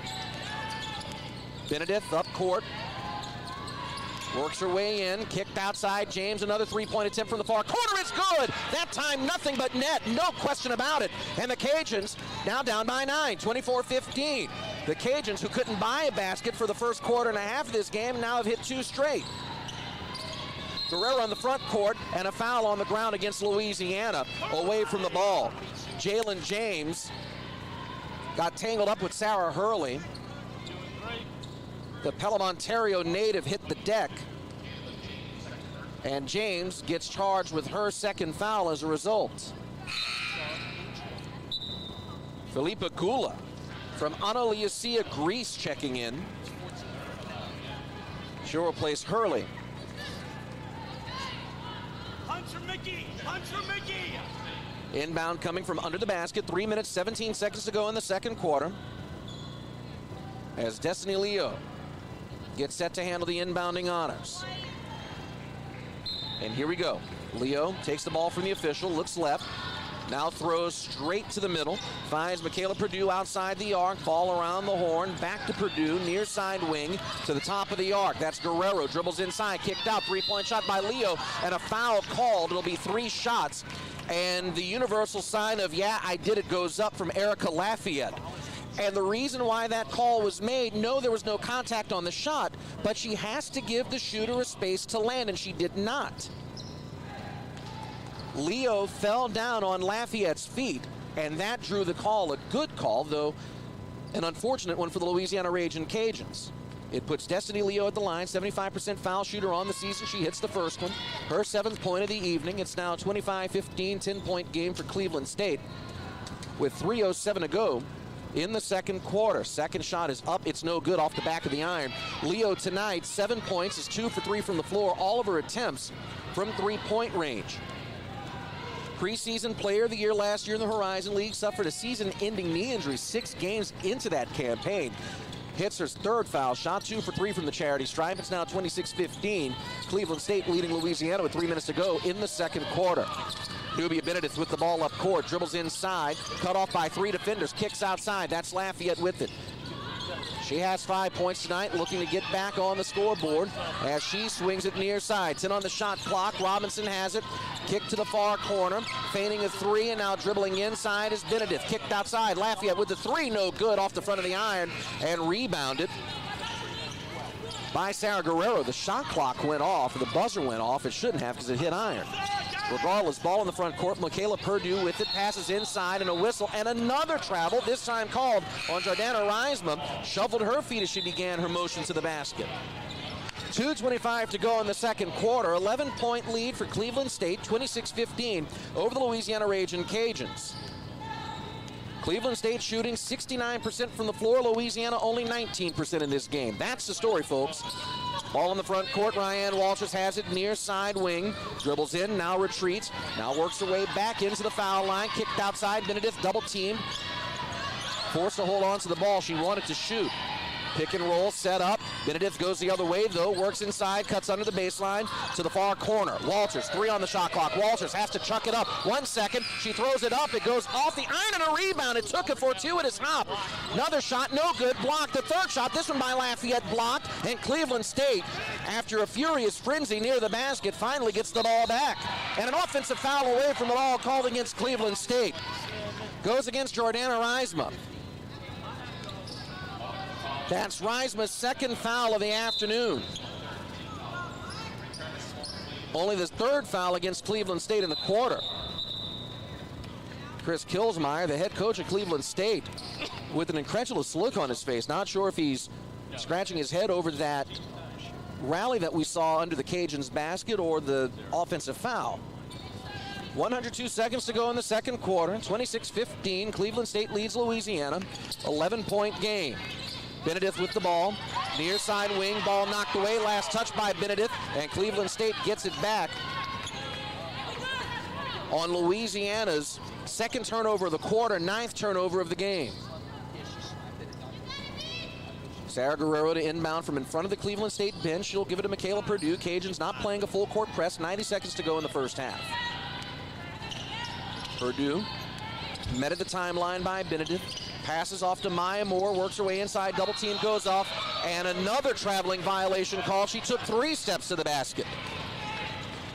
Benedict up court. Works her way in, kicked outside. James, another 3-point attempt from the far corner. It's good! That time, nothing but net, no question about it. And the Cajuns now down by 9, 24-15. The Cajuns, who couldn't buy a basket for the first quarter and a half of this game, now have hit 2 straight. Guerrero on the front court, and a foul on the ground against Louisiana, away from the ball. Jalen James got tangled up with Sarah Hurley. The Pelham, Ontario native hit the deck, and James gets charged with her second foul as a result. Felipa Gula from Analiosia, Greece checking in. She'll replace Hurley. Mickey! Punch for Mickey! Inbound coming from under the basket. 3 minutes, 17 seconds to go in the second quarter. As Destiny Leo gets set to handle the inbounding honors. And here we go. Leo takes the ball from the official, looks left. Now throws straight to the middle. Finds Michaela Purdue outside the arc. Ball around the horn. Back to Purdue. Near side wing to the top of the arc. That's Guerrero. Dribbles inside. Kicked out. Three-point shot by Leo. And a foul called. It'll be 3 shots. And the universal sign of, yeah, I did it, goes up from Erica Lafayette. And the reason why that call was made, no, there was no contact on the shot, but she has to give the shooter a space to land, and she did not. Leo fell down on Lafayette's feet, and that drew the call. A good call, though an unfortunate one for the Louisiana Ragin' Cajuns. It puts Destiny Leo at the line, 75% foul shooter on the season. She hits the first one. Her 7th point of the evening. It's now 25-15, 10-point game for Cleveland State with 3:07 to go in the second quarter. Second shot is up. It's no good off the back of the iron. Leo tonight, 7 points, is 2 for 3 from the floor. All of her attempts from 3-point range. Preseason Player of the Year last year in the Horizon League, suffered a season-ending knee injury 6 games into that campaign. Hits her 3rd foul shot, 2 for 3 from the charity stripe. It's now 26-15. Cleveland State leading Louisiana with 3 minutes to go in the second quarter. Nubia Benedict with the ball up court, dribbles inside, cut off by 3 defenders, kicks outside. That's Lafayette with it. She has 5 points tonight, looking to get back on the scoreboard as she swings it near side. 10 on the shot clock. Robinson has it. Kick to the far corner. Feigning a 3, and now dribbling inside is Benedict. Kicked outside. Lafayette with the 3, no good, off the front of the iron, and rebounded by Sarah Guerrero. The shot clock went off, the buzzer went off. It shouldn't have because it hit iron. Regardless, ball in the front court. Michaela Purdue with it, passes inside, and a whistle, and another travel, this time called on Jordana Reisma. Shuffled her feet as she began her motion to the basket. 2:25 to go in the second quarter. 11-point lead for Cleveland State, 26-15 over the Louisiana Ragin' Cajuns. Cleveland State shooting 69% from the floor. Louisiana only 19% in this game. That's the story, folks. Ball in the front court. Ryan Walters has it near side wing. Dribbles in, now retreats. Now works her way back into the foul line. Kicked outside. Benedict double teamed. Forced to hold on to the ball. She wanted to shoot. Pick and roll, set up. Benedict goes the other way, though. Works inside, cuts under the baseline to the far corner. Walters, 3 on the shot clock. Walters has to chuck it up. 1 second. She throws it up. It goes off the iron and a rebound. It took a fortuitous hop. Another shot, no good. Blocked. The third shot, this one by Lafayette, blocked. And Cleveland State, after a furious frenzy near the basket, finally gets the ball back. And an offensive foul away from the ball called against Cleveland State. Goes against Jordana Reisma. That's Reisma's 2nd foul of the afternoon. Only the 3rd foul against Cleveland State in the quarter. Chris Kilsmeyer, the head coach of Cleveland State, with an incredulous look on his face. Not sure if he's scratching his head over that rally that we saw under the Cajuns' basket or the offensive foul. 102 seconds to go in the second quarter. 26-15. Cleveland State leads Louisiana. 11-point game. Benedict with the ball, near side wing, ball knocked away, last touch by Benedict, and Cleveland State gets it back on Louisiana's 2nd turnover of the quarter, 9th turnover of the game. Sarah Guerrero to inbound from in front of the Cleveland State bench. She'll give it to Michaela Purdue. Cajuns not playing a full court press, 90 seconds to go in the first half. Purdue met at the timeline by Benedict. Passes off to Maya Moore, works her way inside, double team goes off, and another traveling violation call. She took 3 steps to the basket.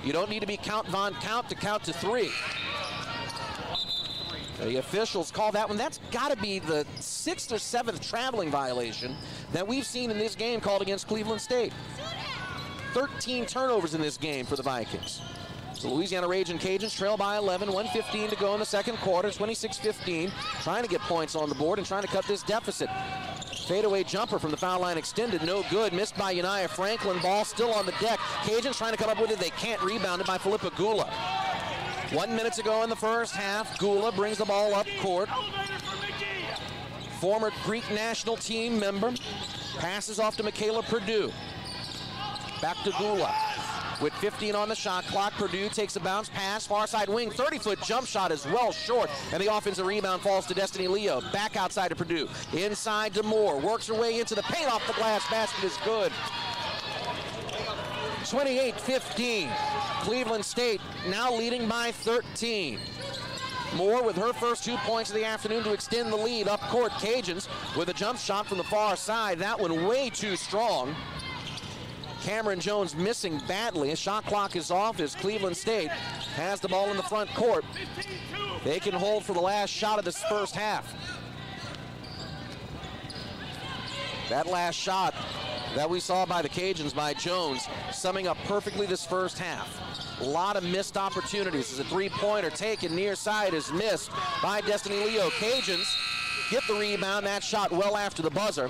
You don't need to be Count Von Count to count to 3. The officials call that one. That's got to be the 6th or 7th traveling violation that we've seen in this game called against Cleveland State. 13 turnovers in this game for the Vikings. So Louisiana Ragin' Cajuns trail by 11, 1:15 to go in the second quarter, 26-15. Trying to get points on the board and trying to cut this deficit. Fadeaway jumper from the foul line extended, no good. Missed by Uniah Franklin. Ball still on the deck. Cajuns trying to come up with it. They can't. Rebounded by Philippa Gula. 1 minute to go in the first half. Gula brings the ball up court. Former Greek national team member. Passes off to Michaela Purdue. Back to Gula. with 15 on the shot clock. Purdue takes a bounce pass, far side wing, 30-foot jump shot is well short, and the offensive rebound falls to Destiny Leo. Back outside to Purdue. Inside to Moore. Works her way into the paint, off the glass. Basket is good. 28-15. Cleveland State now leading by 13. Moore with her first 2 points of the afternoon to extend the lead. Up court, Cajuns with a jump shot from the far side. That one way too strong. Cameron Jones missing badly. Shot clock is off as Cleveland State has the ball in the front court. They can hold for the last shot of this first half. That last shot that we saw by the Cajuns, by Jones, summing up perfectly this first half. A lot of missed opportunities as a three-pointer taken near side is missed by Destiny Leo. Cajuns get the rebound. That shot well after the buzzer.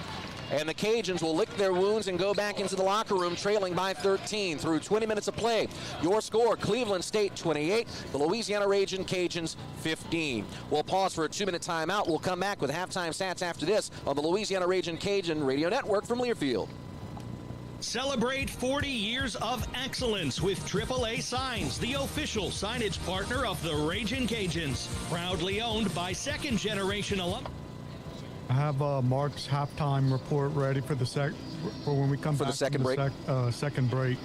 And the Cajuns will lick their wounds and go back into the locker room trailing by 13 through 20 minutes of play. Your score, Cleveland State 28, the Louisiana Ragin' Cajuns 15. We'll pause for a 2-minute timeout. We'll come back with halftime stats after this on the Louisiana Ragin' Cajun Radio Network from Learfield. Celebrate 40 years of excellence with AAA Signs, the official signage partner of the Ragin' Cajuns. Proudly owned by second-generation alum. I have Mark's halftime report ready for when we come for back the second break. Second break.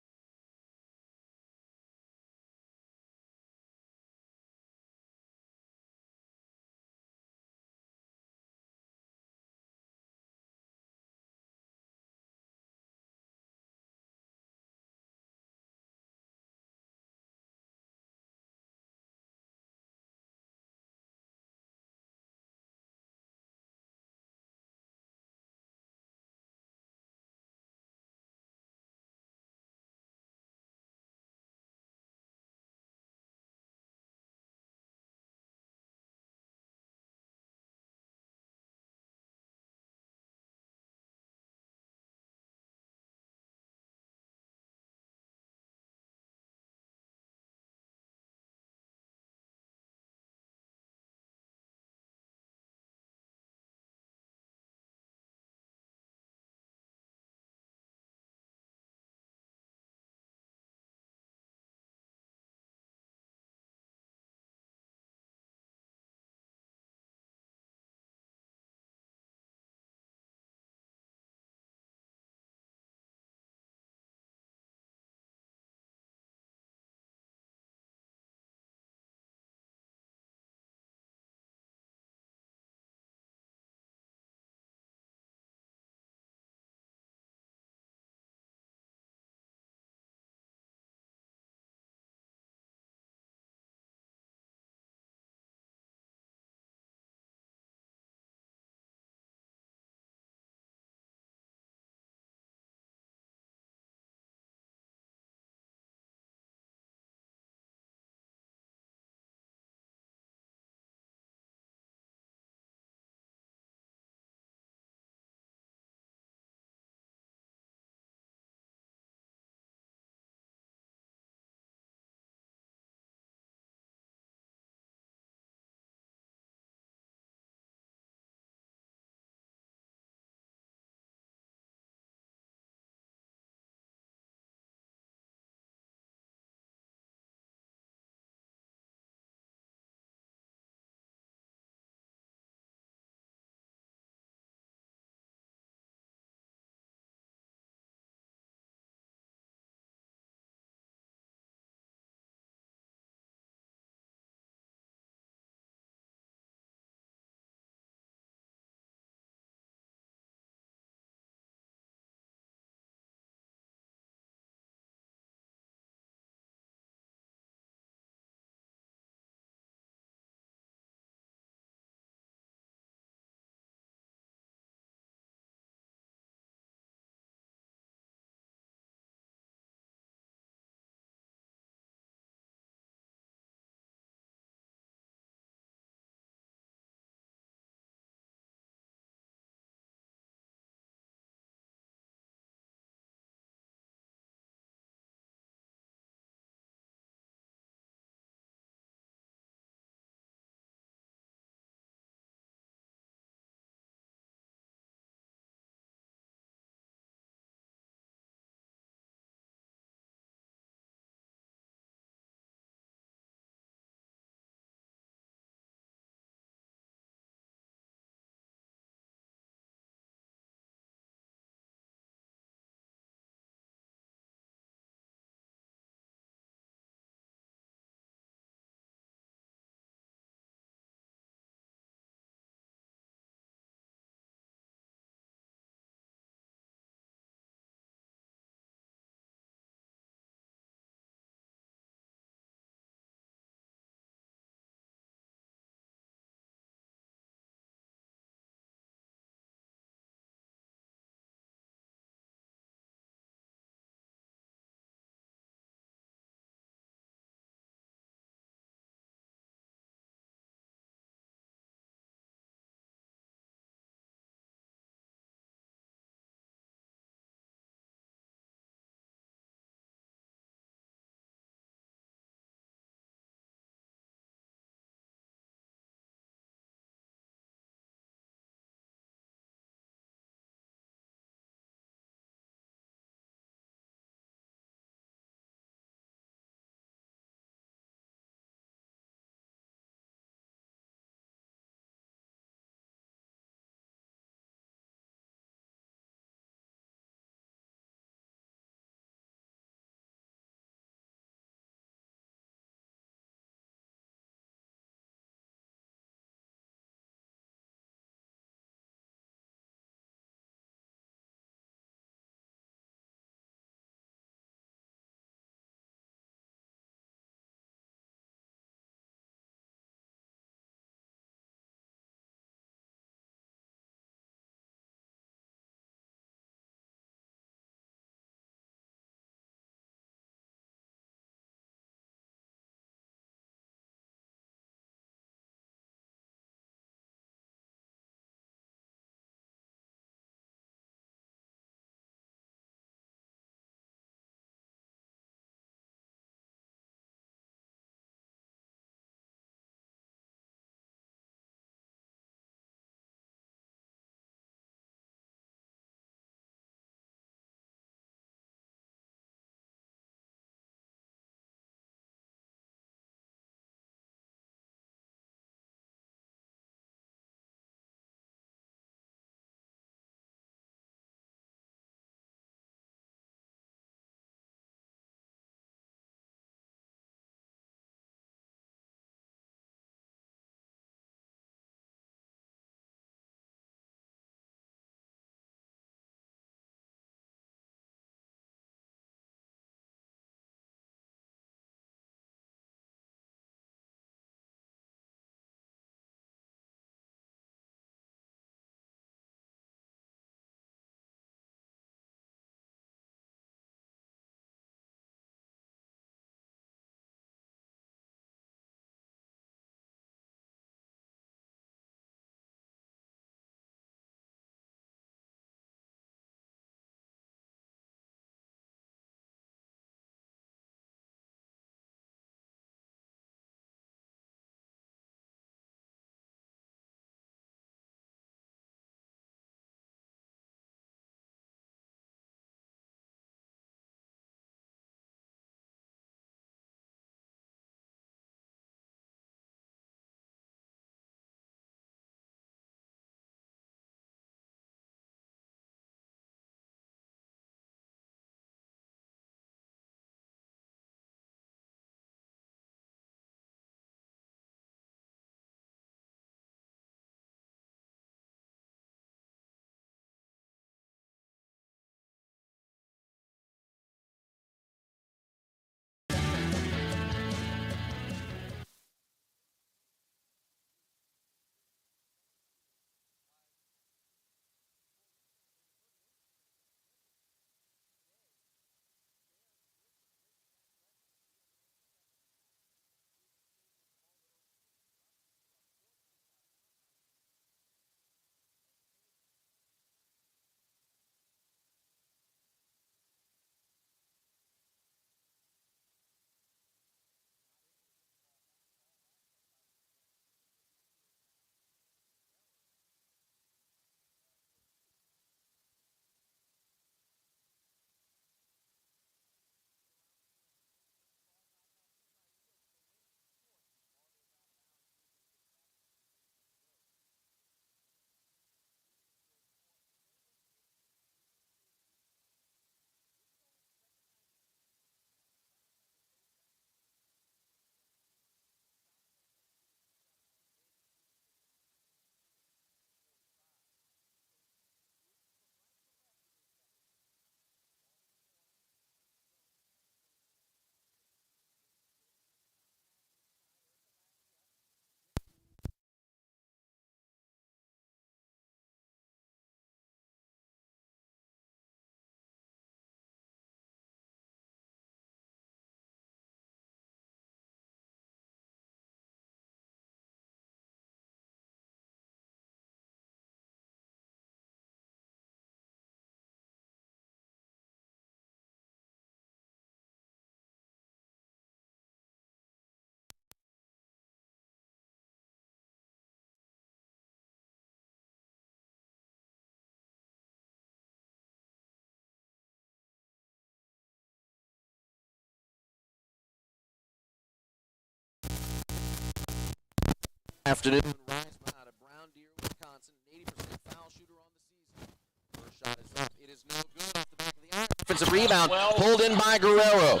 Afternoon, Reisman out of Brown Deer, Wisconsin, 80% foul shooter on the season. First shot is up. It is no good off the back of the iron. Offensive rebound pulled in by Guerrero.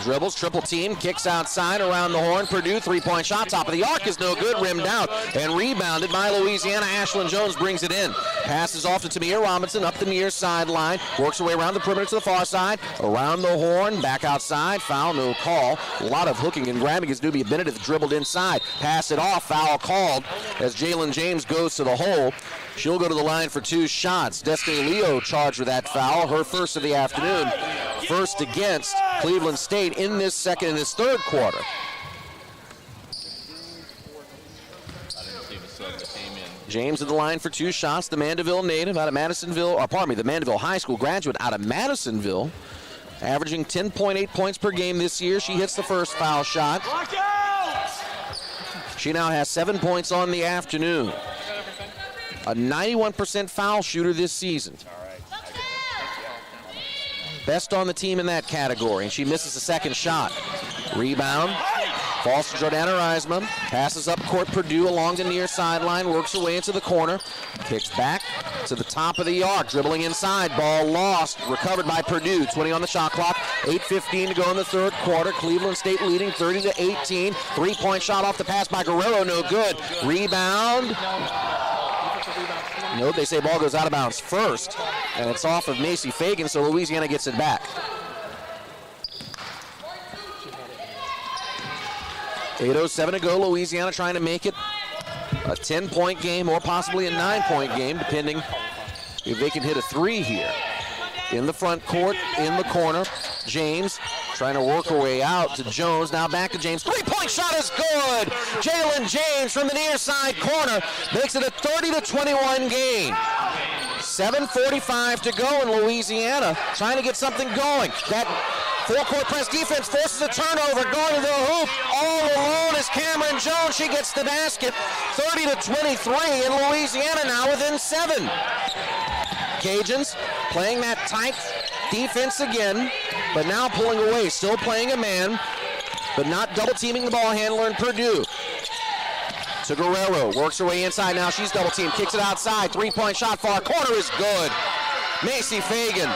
Dribbles, triple team, kicks outside around the horn. Purdue, three-point shot, top of the arc is no good, rimmed out and rebounded by Louisiana. Ashlyn Jones brings it in. Passes off to Tamir Robinson up the near sideline. Works her way around the perimeter to the far side. Around the horn, back outside. Foul, no call. A lot of hooking and grabbing as Nubia Benedict dribbled inside. Pass it off, foul called as Jalen James goes to the hole. She'll go to the line for 2 shots. Destiny Leo charged with that foul, her first of the afternoon. First against Cleveland State in this second and this third quarter. James at the line for 2 shots. The Mandeville native out of Madisonville, the Mandeville High School graduate out of Madisonville, averaging 10.8 points per game this year. She hits the first foul shot. She now has 7 points on the afternoon. A 91% foul shooter this season. Best on the team in that category, and she misses the second shot. Rebound, falls to Jordana Reisman, passes up court Purdue along the near sideline, works her way into the corner, kicks back to the top of the arc, dribbling inside, ball lost, recovered by Purdue, 20 on the shot clock, 8:15 to go in the third quarter. Cleveland State leading 30-18, three-point shot off the pass by Guerrero, no good. Rebound. Note they say ball goes out of bounds first, and it's off of Macy Fagan, so Louisiana gets it back. 8:07 to go. Louisiana trying to make it a 10-point game or possibly a 9-point game, depending if they can hit a 3 here. In the front court, in the corner, James trying to work her way out to Jones. Now back to James. Three-point shot is good. Jalen James from the near side corner makes it a 30-21 game. 7:45 to go in Louisiana, trying to get something going. That four-court press defense forces a turnover, going to the hoop. All alone is Cameron Jones. She gets the basket. 30-23, and Louisiana now within 7. Cajuns playing that tight defense again, but now pulling away, still playing a man, but not double-teaming the ball handler in Purdue. To Guerrero, works her way inside, now she's double-teamed, kicks it outside, three-point shot, far corner is good. Macy Fagan,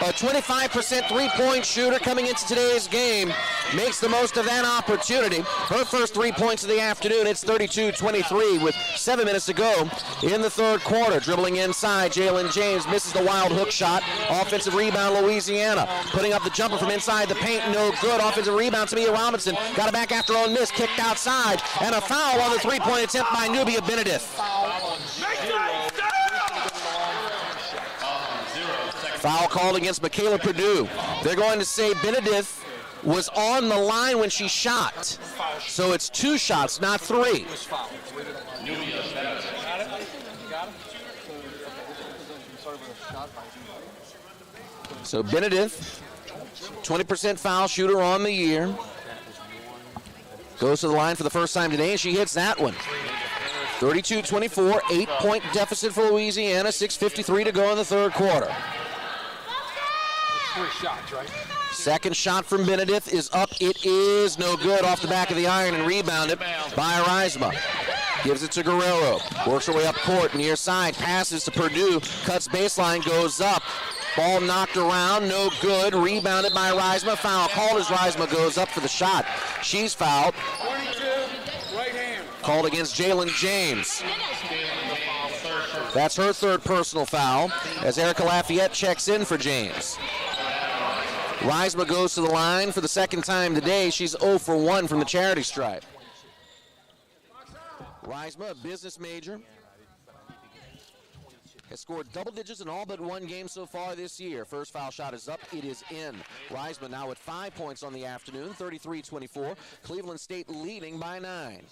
a 25% three-point shooter coming into today's game, makes the most of that opportunity. Her first 3 points of the afternoon. It's 32-23 with 7 minutes to go in the third quarter. Dribbling inside, Jalen James misses the wild hook shot. Offensive rebound, Louisiana. Putting up the jumper from inside the paint, no good. Offensive rebound, Tamia Robinson. Got it back after her own miss, kicked outside. And a foul on the three-point attempt by Nubia Benedict. Foul called against Michaela Purdue. They're going to say Benedict was on the line when she shot. So it's 2 shots, not 3. So Benedict, 20% foul shooter on the year. Goes to the line for the first time today, and she hits that one. 32-24, 8-point deficit for Louisiana, 6:53 to go in the third quarter. 3 shots, right? Second shot from Benedict is up. It is no good, off the back of the iron and rebounded by Reisma. Gives it to Guerrero. Works her way up court, near side. Passes to Purdue. Cuts baseline, goes up. Ball knocked around, no good. Rebounded by Reisma. Foul called as Reisma goes up for the shot. She's fouled. 22, right hand. Called against Jalen James. That's her third personal foul as Erica Lafayette checks in for James. Reisma goes to the line for the second time today. She's 0 for 1 from the charity stripe. Reisma, a business major, has scored double digits in all but one game so far this year. First foul shot is up. It is in. Reisma now with 5 points on the afternoon, 33-24. Cleveland State leading by 9.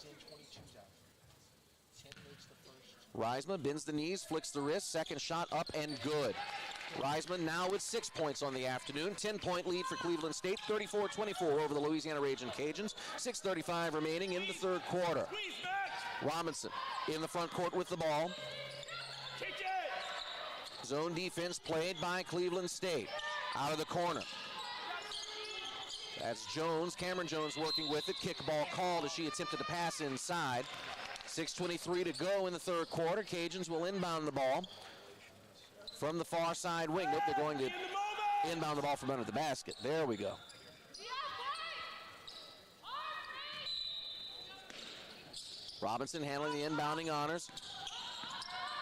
Reisma bends the knees, flicks the wrist. Second shot up and good. Reisman now with 6 points on the afternoon. 10-point lead for Cleveland State, 34-24 over the Louisiana Raging Cajuns. 6:35 remaining in the third quarter. Robinson in the front court with the ball. Zone defense played by Cleveland State. Out of the corner. That's Jones, Cameron Jones working with it. Kick ball called as she attempted to pass inside. 6:23 to go in the third quarter. Cajuns will inbound the ball from the far side wing. Nope, they're going to inbound the ball from under the basket. There we go. Robinson handling the inbounding honors.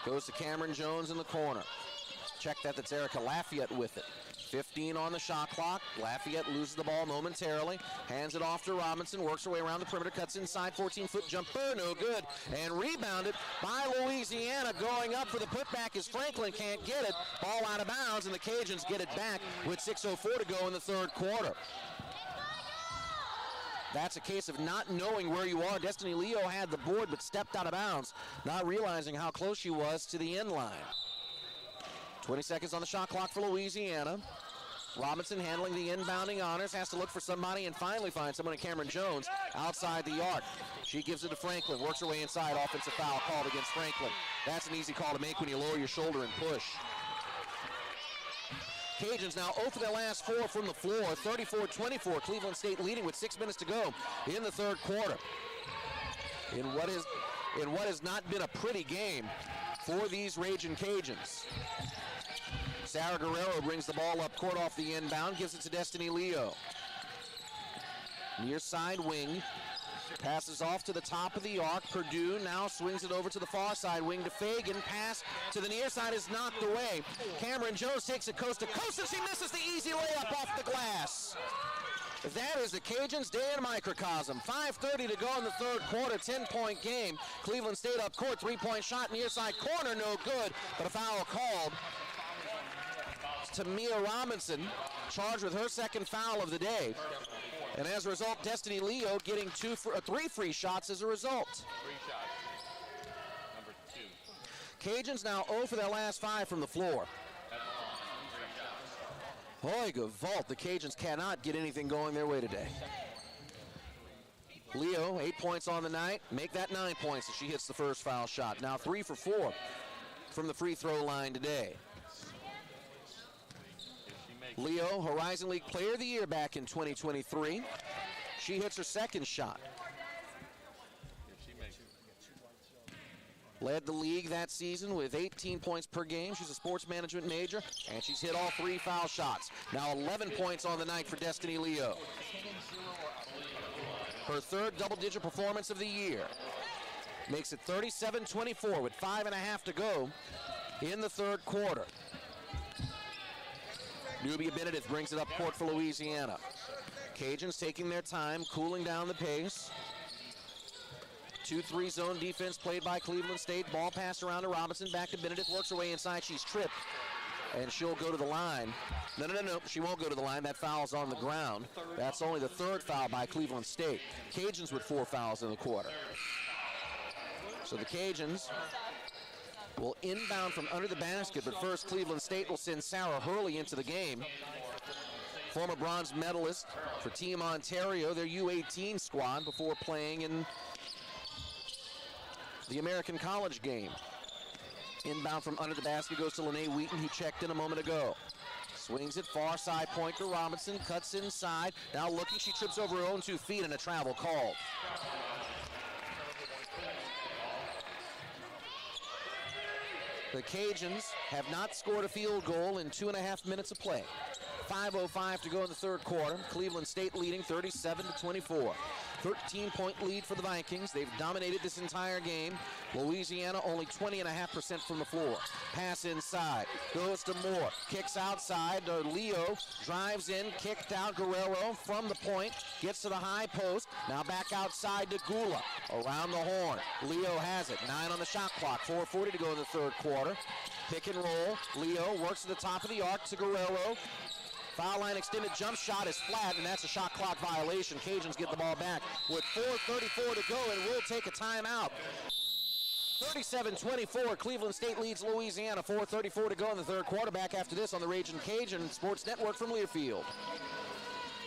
Goes to Cameron Jones in the corner. Check that, that's Erica Lafayette with it. 15 on the shot clock. Lafayette loses the ball momentarily. Hands it off to Robinson. Works her way around the perimeter. Cuts inside. 14-foot jumper. No good. And rebounded by Louisiana. Going up for the putback is Franklin. Can't get it. Ball out of bounds, and the Cajuns get it back with 6:04 to go in the third quarter. That's a case of not knowing where you are. Destiny Leo had the board but stepped out of bounds, not realizing how close she was to the end line. 20 seconds on the shot clock for Louisiana. Robinson handling the inbounding honors, has to look for somebody and finally find someone in Cameron Jones outside the arc. She gives it to Franklin, works her way inside, offensive foul called against Franklin. That's an easy call to make when you lower your shoulder and push. Cajuns now 0 for their last 4 from the floor, 34-24. Cleveland State leading with 6 minutes to go in the third quarter. In what has not been a pretty game for these Ragin' Cajuns. Sarah Guerrero brings the ball up court off the inbound, gives it to Destiny Leo. Near side wing, passes off to the top of the arc. Purdue now swings it over to the far side wing to Fagan. Pass to the near side is knocked away. Cameron Jones takes it coast to coast, and she misses the easy layup off the glass. That is the Cajuns' day in microcosm. 5:30 to go in the third quarter, 10-point game. Cleveland State up court, 3-point shot near side corner, no good, but a foul called to Mia Robinson, charged with her second foul of the day. And as a result, Destiny Leo getting 3 free shots as a result. 3 shots. Number 2. Cajuns now 0 for their last 5 from the floor. Hoy Gavalt, the Cajuns cannot get anything going their way today. Leo, 8 points on the night, make that 9 points as she hits the first foul shot. Now 3 for 4 from the free throw line today. Leo, Horizon League Player of the Year back in 2023. She hits her second shot. Led the league that season with 18 points per game. She's a sports management major, and she's hit all 3 foul shots. Now 11 points on the night for Destiny Leo. Her third double-digit performance of the year. Makes it 37-24 with 5.5 to go in the third quarter. Nubia Benedict brings it up court for Louisiana. Cajuns taking their time, cooling down the pace. 2-3 zone defense played by Cleveland State. Ball passed around to Robinson, back to Benedict, works her way inside. She's tripped, and she'll go to the line. No, she won't go to the line. That foul's on the ground. That's only the third foul by Cleveland State. Cajuns with 4 fouls in the quarter. So the Cajuns will inbound from under the basket, but first Cleveland State will send Sarah Hurley into the game. Former bronze medalist for Team Ontario, their U18 squad, before playing in the American College game. Inbound from under the basket goes to Lene Wheaton, who checked in a moment ago. Swings it far side point to Robinson, cuts inside. Now looking, she trips over her own 2 feet and a travel called. The Cajuns have not scored a field goal in 2.5 minutes of play. 5:05 to go in the third quarter. Cleveland State leading 37-24. 13-point lead for the Vikings. They've dominated this entire game. Louisiana only 20.5% from the floor. Pass inside. Goes to Moore. Kicks outside. Leo drives in. Kicked out. Guerrero from the point. Gets to the high post. Now back outside to Gula. Around the horn. Leo has it. 9 on the shot clock. 4:40 to go in the third quarter. Pick and roll. Leo works to the top of the arc to Guerrero. Foul line extended jump shot is flat, and that's a shot clock violation. Cajuns get the ball back with 4:34 to go, and we'll take a timeout. 37-24, Cleveland State leads Louisiana. 4:34 to go in the third quarter. Back after this on the Ragin' Cajun Sports Network from Learfield.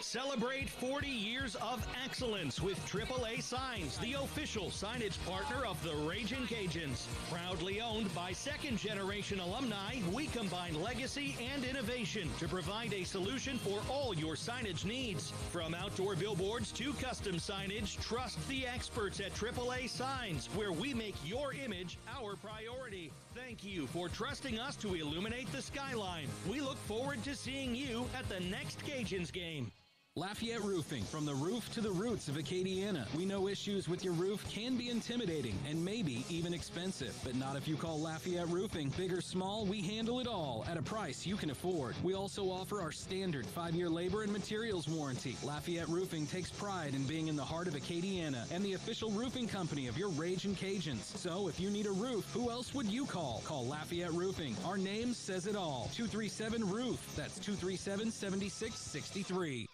Celebrate 40 years of excellence with AAA Signs, the official signage partner of the Ragin' Cajuns. Proudly owned by second-generation alumni, we combine legacy and innovation to provide a solution for all your signage needs. From outdoor billboards to custom signage, trust the experts at AAA Signs, where we make your image our priority. Thank you for trusting us to illuminate the skyline. We look forward to seeing you at the next Cajuns game. Lafayette Roofing, from the roof to the roots of Acadiana. We know issues with your roof can be intimidating and maybe even expensive, but not if you call Lafayette Roofing. Big or small, we handle it all at a price you can afford. We also offer our standard 5-year labor and materials warranty. Lafayette Roofing takes pride in being in the heart of Acadiana and the official roofing company of your Ragin' Cajuns. So if you need a roof, who else would you call? Call Lafayette Roofing. Our name says it all. 237-ROOF. That's 237-7663.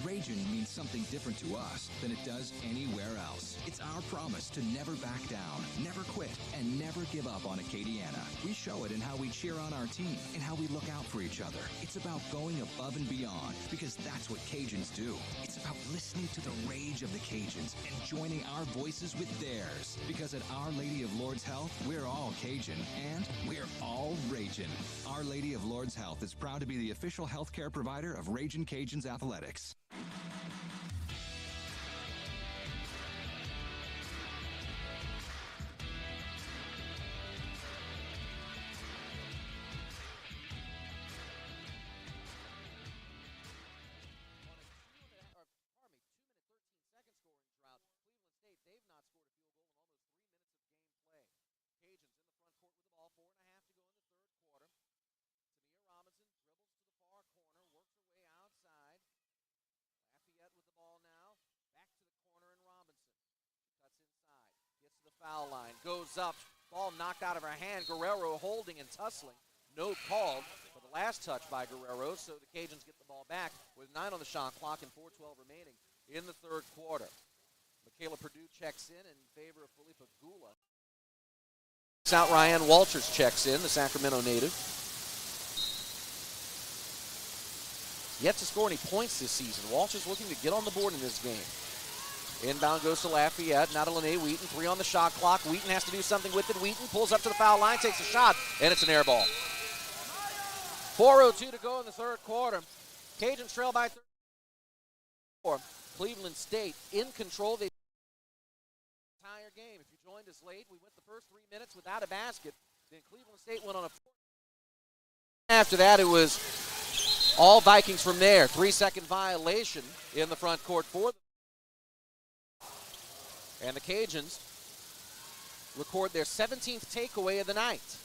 Ragin' means something different to us than it does anywhere else. It's our promise to never back down, never quit, and never give up on Acadiana. We show it in how we cheer on our team and how we look out for each other. It's about going above and beyond, because that's what Cajuns do. It's about listening to the rage of the Cajuns and joining our voices with theirs. Because at Our Lady of Lourdes Health, we're all Cajun, and we're all Ragin'. Our Lady of Lourdes Health is proud to be the official healthcare provider of Ragin' Cajuns Athletics. Foul line, goes up, ball knocked out of her hand. Guerrero holding and tussling. No called for the last touch by Guerrero, so the Cajuns get the ball back with 9 on the shot clock and 4:12 remaining in the third quarter. Michaela Purdue checks in favor of Felipa Gula. Out Ryan Walters checks in, the Sacramento native. Yet to score any points this season. Walters looking to get on the board in this game. Inbound goes to Lafayette. Now to Lene Wheaton. 3 on the shot clock. Wheaton has to do something with it. Wheaton pulls up to the foul line, takes a shot, and it's an air ball. 4:02 to go in the third quarter. Cajuns trail by 34. Cleveland State in control. They entire game. If you joined us late, we went the first 3 minutes without a basket. Then Cleveland State went on a 4. After that, it was all Vikings from there. 3-second violation in the front court for them. And the Cajuns record their 17th takeaway of the night.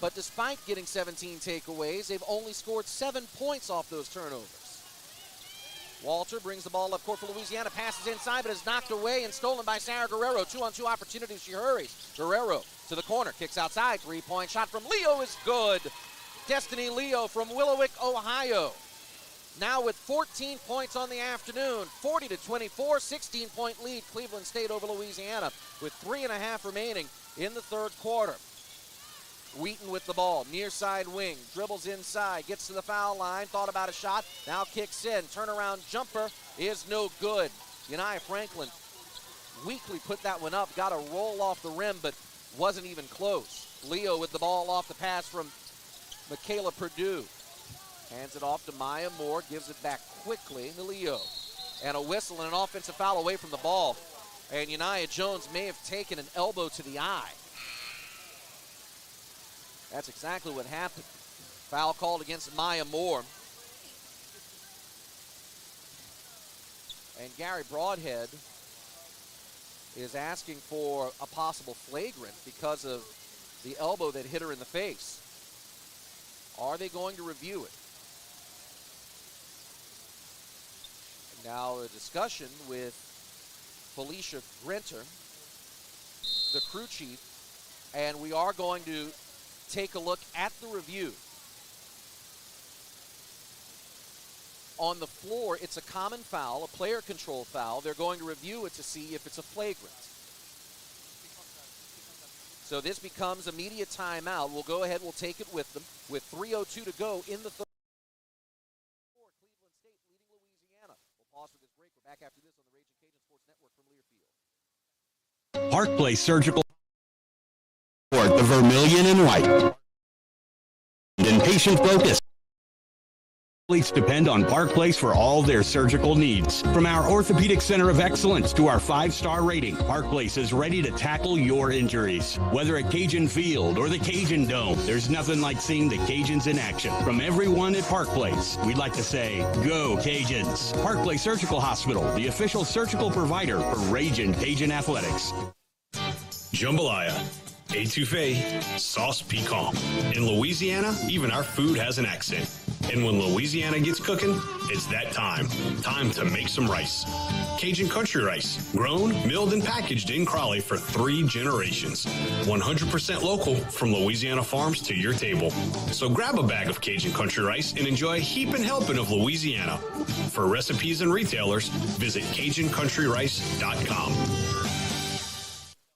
But despite getting 17 takeaways, they've only scored 7 points off those turnovers. Walter brings the ball up court for Louisiana, passes inside, but is knocked away and stolen by Sarah Guerrero. 2-on-2 opportunity, she hurries. Guerrero to the corner, kicks outside, 3-point shot from Leo is good. Destiny Leo from Willowick, Ohio. Now with 14 points on the afternoon, 40-24, 16-point lead, Cleveland State over Louisiana with 3.5 remaining in the third quarter. Wheaton with the ball, near side wing, dribbles inside, gets to the foul line, thought about a shot, now kicks in, turnaround jumper is no good. Uniah Franklin weakly put that one up, got a roll off the rim, but wasn't even close. Leo with the ball off the pass from Michaela Purdue. Hands it off to Maya Moore, gives it back quickly to Leo. And a whistle and an offensive foul away from the ball. And Uniah Jones may have taken an elbow to the eye. That's exactly what happened. Foul called against Maya Moore. And Gary Broadhead is asking for a possible flagrant because of the elbow that hit her in the face. Are they going to review it? Now a discussion with Felicia Grinter, the crew chief, and we are going to take a look at the review. On the floor, it's a common foul, a player control foul. They're going to review it to see if it's a flagrant. So this becomes a media timeout. We'll go ahead, we'll take it with them with 3:02 to go in the third. Cleveland State leading Park Place Surgical Support, the Vermilion and White. And patient focus. Athletes depend on Park Place for all their surgical needs. From our Orthopedic Center of Excellence to our 5-star rating, Park Place is ready to tackle your injuries. Whether at Cajun Field or the Cajun Dome, there's nothing like seeing the Cajuns in action. From everyone at Park Place, we'd like to say, go Cajuns. Park Place Surgical Hospital, the official surgical provider for Ragin' Cajun Athletics. Jambalaya, étouffée, sauce piquant. In Louisiana, even our food has an accent. And when Louisiana gets cooking, it's that time. Time to make some rice. Cajun country rice, grown, milled, and packaged in Crawley for 3 generations. 100% local from Louisiana farms to your table. So grab a bag of Cajun country rice and enjoy a heaping helping of Louisiana. For recipes and retailers, visit CajunCountryRice.com.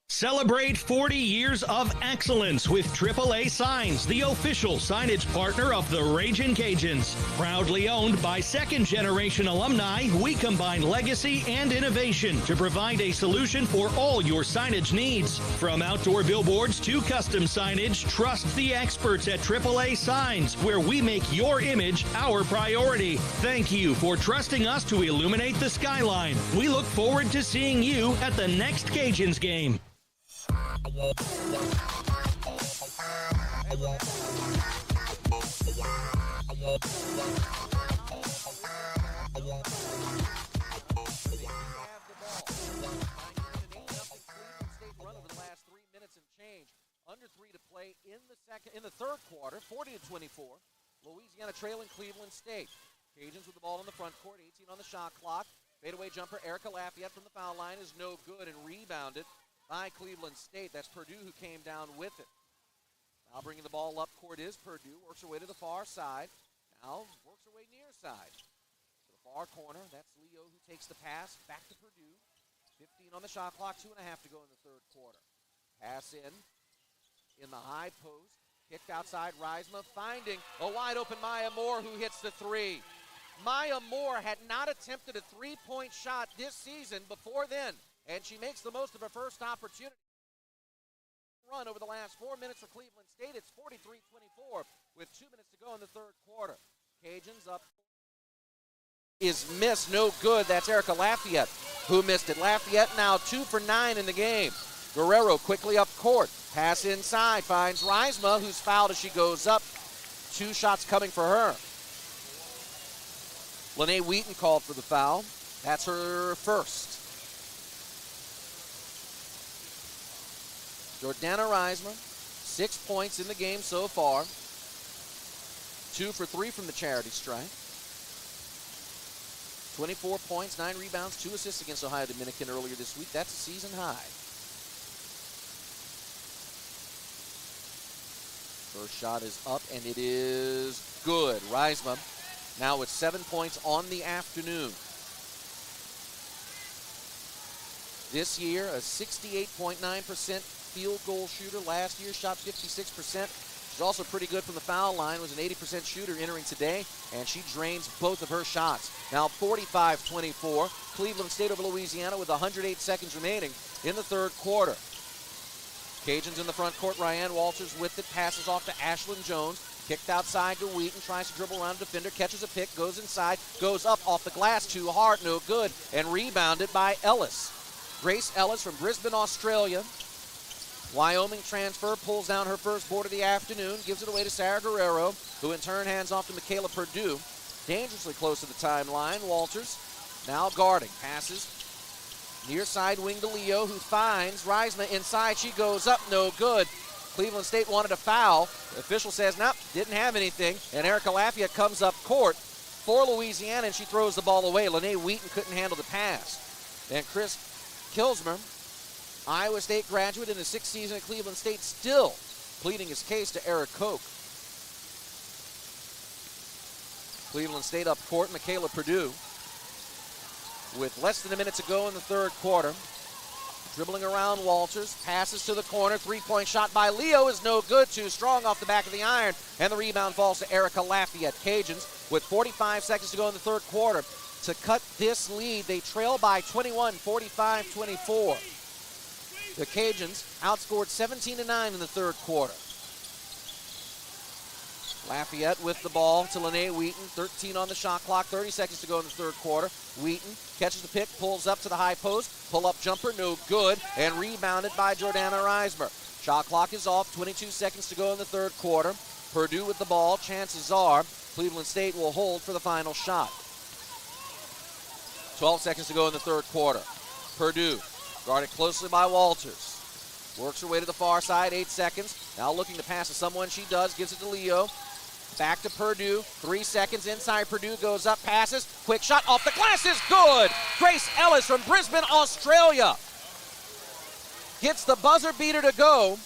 Celebrate 40 years of excellence with AAA Signs, the official signage partner of the Ragin' Cajuns. Proudly owned by second-generation alumni, we combine legacy and innovation to provide a solution for all your signage needs. From outdoor billboards to custom signage, trust the experts at AAA Signs, where we make your image our priority. Thank you for trusting us to illuminate the skyline. We look forward to seeing you at the next Cajuns game. Under 3 to play in the third quarter, 40-24. Louisiana trailing Cleveland State. Cajuns with the ball in the front court, 18 on the shot clock. Fadeaway jumper, Erica Lafayette from the foul line is no good and rebounded by Cleveland State. That's Purdue who came down with it. Now bringing the ball up court is Purdue. Works her way to the far side. Now works her way near side. To the far corner, that's Leo who takes the pass back to Purdue. 15 on the shot clock, 2.5 to go in the third quarter. Pass in the high post. Kicked outside, Reisma finding a wide open Maya Moore who hits the three. Maya Moore had not attempted a three-point shot this season before then, and she makes the most of her first opportunity. Run over the last 4 minutes for Cleveland State. It's 43-24 with 2 minutes to go in the third quarter. Cajuns up is missed, no good. That's Erica Lafayette who missed it. Lafayette now 2 for 9 in the game. Guerrero quickly up court. Pass inside, finds Reisma, who's fouled as she goes up. 2 shots coming for her. Lene Wheaton called for the foul. That's her first. Jordana Reisma, 6 points in the game so far. 2 for 3 from the charity stripe. 24 points, 9 rebounds, 2 assists against Ohio Dominican earlier this week. That's a season high. First shot is up, and it is good. Reisma now with 7 points on the afternoon. This year, a 68.9% field goal shooter. Last year, shot 56%. She's also pretty good from the foul line. Was an 80% shooter entering today, and she drains both of her shots. Now 45-24. Cleveland State over Louisiana with 108 seconds remaining in the third quarter. Cajuns in the front court. Ryan Walters with it. Passes off to Ashlyn Jones. Kicked outside to Wheaton. Tries to dribble around a defender. Catches a pick. Goes inside. Goes up off the glass. Too hard. No good. And rebounded by Ellis. Grace Ellis from Brisbane, Australia. Wyoming transfer. Pulls down her first board of the afternoon. Gives it away to Sarah Guerrero, who in turn hands off to Michaela Purdue. Dangerously close to the timeline. Walters now guarding. Passes. Near side wing to Leo, who finds Reisma inside. She goes up, no good. Cleveland State wanted a foul. The official says, nope, didn't have anything. And Erica Lafayette comes up court for Louisiana, and she throws the ball away. Lene Wheaton couldn't handle the pass. And Chris Kilsmer, Iowa State graduate in the 6th season at Cleveland State, still pleading his case to Eric Koch. Cleveland State up court, Michaela Purdue. With less than a minute to go in the third quarter. Dribbling around Walters, passes to the corner, 3-point shot by Leo is no good, too strong off the back of the iron, and the rebound falls to Erica Lafayette. Cajuns with 45 seconds to go in the third quarter to cut this lead. They trail by 21, 45-24. The Cajuns outscored 17-9 in the third quarter. Lafayette with the ball to Lene Wheaton. 13 on the shot clock. 30 seconds to go in the third quarter. Wheaton catches the pick, pulls up to the high post. Pull-up jumper, no good, and rebounded by Jordana Reismer. Shot clock is off. 22 seconds to go in the third quarter. Purdue with the ball. Chances are Cleveland State will hold for the final shot. 12 seconds to go in the third quarter. Purdue guarded closely by Walters. Works her way to the far side. 8 seconds. Now looking to pass to someone. She does. Gives it to Leo. Back to Purdue. 3 seconds inside. Purdue goes up, passes. Quick shot off the glass is good. Grace Ellis from Brisbane, Australia, gets the buzzer beater to go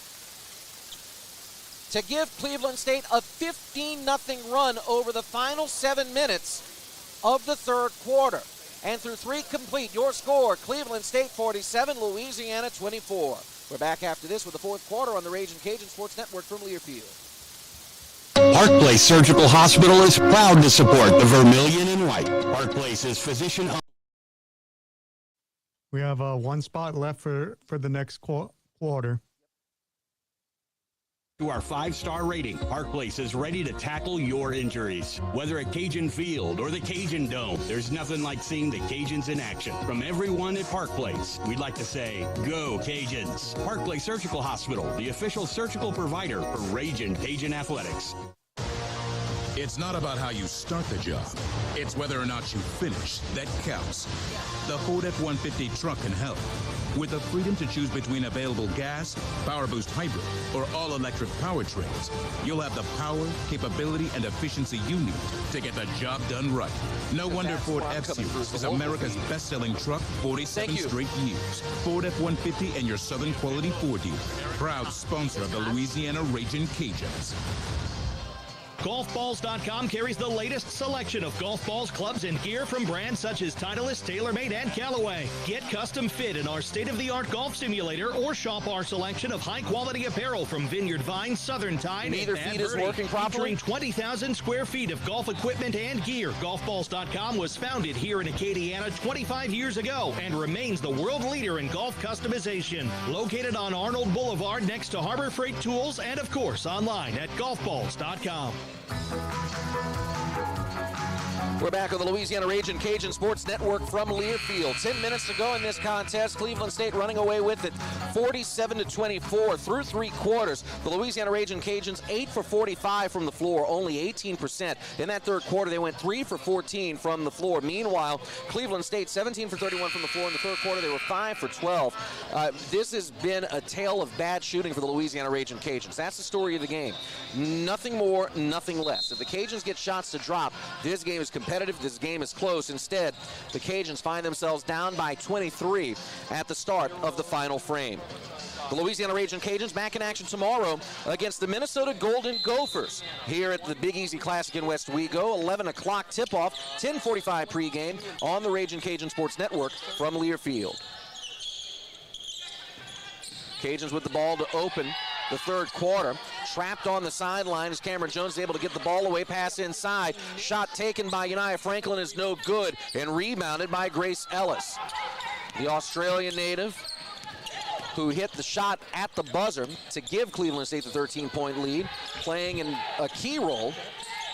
to give Cleveland State a 15-0 run over the final 7 minutes of the third quarter. And through 3 complete, your score, Cleveland State 47, Louisiana 24. We're back after this with the fourth quarter on the Ragin' Cajun Sports Network from Learfield. Park Place Surgical Hospital is proud to support the Vermilion and White. Park Place is physician. We have 1 spot left for the next quarter. To our 5-star rating, Park Place is ready to tackle your injuries. Whether at Cajun Field or the Cajun Dome, there's nothing like seeing the Cajuns in action. From everyone at Park Place, we'd like to say, go Cajuns. Park Place Surgical Hospital, the official surgical provider for Ragin' Cajun Athletics. It's not about how you start the job. It's whether or not you finish that counts. The Ford F-150 truck can help. With the freedom to choose between available gas, Power Boost Hybrid, or all-electric powertrains, you'll have the power, capability, and efficiency you need to get the job done right. No wonder Ford F-Series is America's best-selling truck 47 straight years. Ford F-150 and your Southern Quality Ford dealer. Proud sponsor of the Louisiana Ragin' Cajuns. Golfballs.com carries the latest selection of golf balls, clubs, and gear from brands such as Titleist, TaylorMade, and Callaway. Get custom fit in our state-of-the-art golf simulator or shop our selection of high-quality apparel from Vineyard Vine, Southern Tide, Neither and feed is working properly. Featuring 20,000 square feet of golf equipment and gear. Golfballs.com was founded here in Acadiana 25 years ago and remains the world leader in golf customization. Located on Arnold Boulevard next to Harbor Freight Tools and, of course, online at golfballs.com. We're back on the Louisiana Ragin' Cajun Sports Network from Learfield. 10 minutes to go in this contest. Cleveland State running away with it, 47-24 through 3 quarters. The Louisiana Ragin' Cajuns 8 for 45 from the floor, only 18%. In that third quarter, they went 3 for 14 from the floor. Meanwhile, Cleveland State 17 for 31 from the floor. In the third quarter, they were 5 for 12. This has been a tale of bad shooting for the Louisiana Ragin' Cajuns. That's the story of the game. Nothing more, nothing less. If the Cajuns get shots to drop, this game is competitive. This game is close. Instead, the Cajuns find themselves down by 23 at the start of the final frame. The Louisiana Ragin' Cajuns back in action tomorrow against the Minnesota Golden Gophers here at the Big Easy Classic in West Wego. 11 o'clock tip-off, 10:45 pregame on the Ragin' Cajun Sports Network from Learfield. Cajuns with the ball to open the third quarter. Trapped on the sideline as Cameron Jones is able to get the ball away, pass inside. Shot taken by Uniah Franklin is no good and rebounded by Grace Ellis. The Australian native who hit the shot at the buzzer to give Cleveland State the 13-point lead, playing in a key role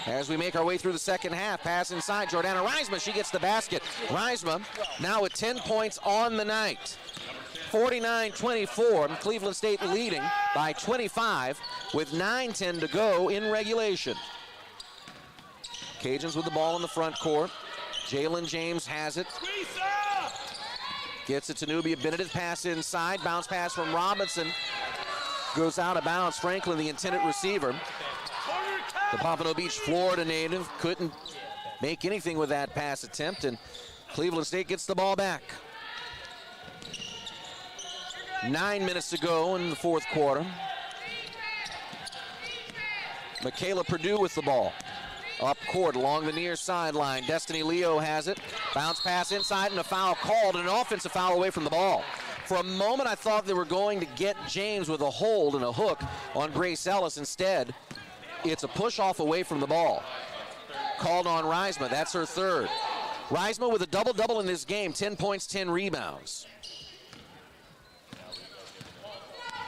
as we make our way through the second half. Pass inside, Jordana Reisma, she gets the basket. Reisma now with 10 points on the night. 49-24, Cleveland State leading by 25 with 9:10 to go in regulation. Cajuns with the ball in the front court. Jalen James has it. Gets it to Nubia Benedict, pass inside, bounce pass from Robinson. Goes out of bounds. Franklin, the intended receiver. The Pompano Beach, Florida native, couldn't make anything with that pass attempt, and Cleveland State gets the ball back. 9 minutes to go in the fourth quarter. Michaela Purdue with the ball. Up court along the near sideline. Destiny Leo has it. Bounce pass inside and a foul called, and an offensive foul away from the ball. For a moment, I thought they were going to get James with a hold and a hook on Grace Ellis. Instead, it's a push-off away from the ball. Called on Reisma. That's her third. Reisma with a double-double in this game. 10 points, 10 rebounds.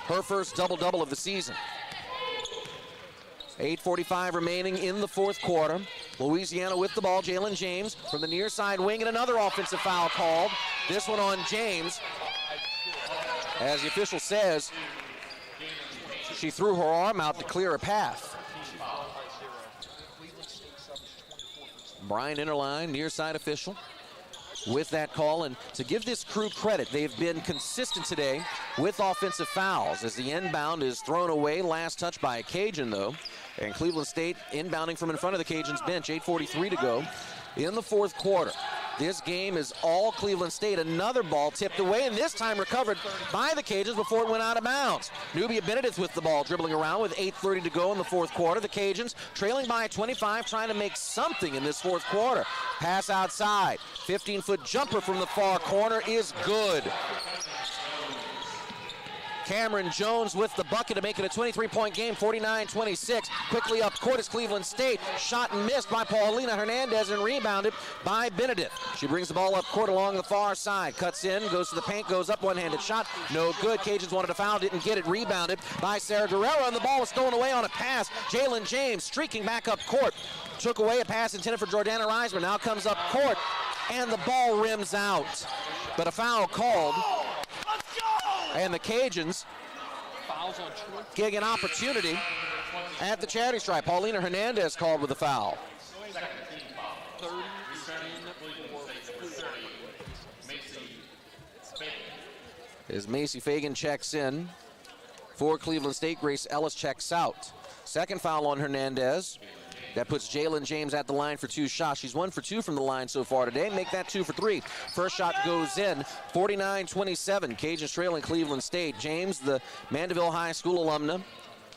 her first double-double of the season. 8:45 remaining in the fourth quarter. Louisiana with the ball. Jalen James from the near side wing, and another offensive foul called. This one on James. As the official says, she threw her arm out to clear a path. Brian Innerline, near side official, with that call. And to give this crew credit, they've been consistent today with offensive fouls as the inbound is thrown away. Last touch by a Cajun, though. And Cleveland State inbounding from in front of the Cajuns bench. 8:43 to go in the fourth quarter. This game is all Cleveland State. Another ball tipped away, and this time recovered by the Cajuns before it went out of bounds. Nubia Benedict with the ball, dribbling around with 8:30 to go in the fourth quarter. The Cajuns trailing by 25, trying to make something in this fourth quarter. Pass outside. 15-foot jumper from the far corner is good. Cameron Jones with the bucket to make it a 23-point game, 49-26. Quickly up court is Cleveland State. Shot and missed by Paulina Hernandez and rebounded by Benedict. She brings the ball up court along the far side. Cuts in, goes to the paint, goes up, one-handed shot. No good. Cajuns wanted a foul, didn't get it. Rebounded by Sarah Guerrero, and the ball was stolen away on a pass. Jalen James streaking back up court. Took away a pass intended for Jordana Reisman. Now comes up court, and the ball rims out. But a foul called. And the Cajuns getting an opportunity at the charity stripe. Paulina Hernandez called with a foul. As Macy Fagan checks in for Cleveland State, Grace Ellis checks out. Second foul on Hernandez. That puts Jalen James at the line for 2 shots. She's 1 for 2 from the line so far today. Make that 2 for 3. First shot goes in, 49-27. Cajuns trailing Cleveland State. James, the Mandeville High School alumna,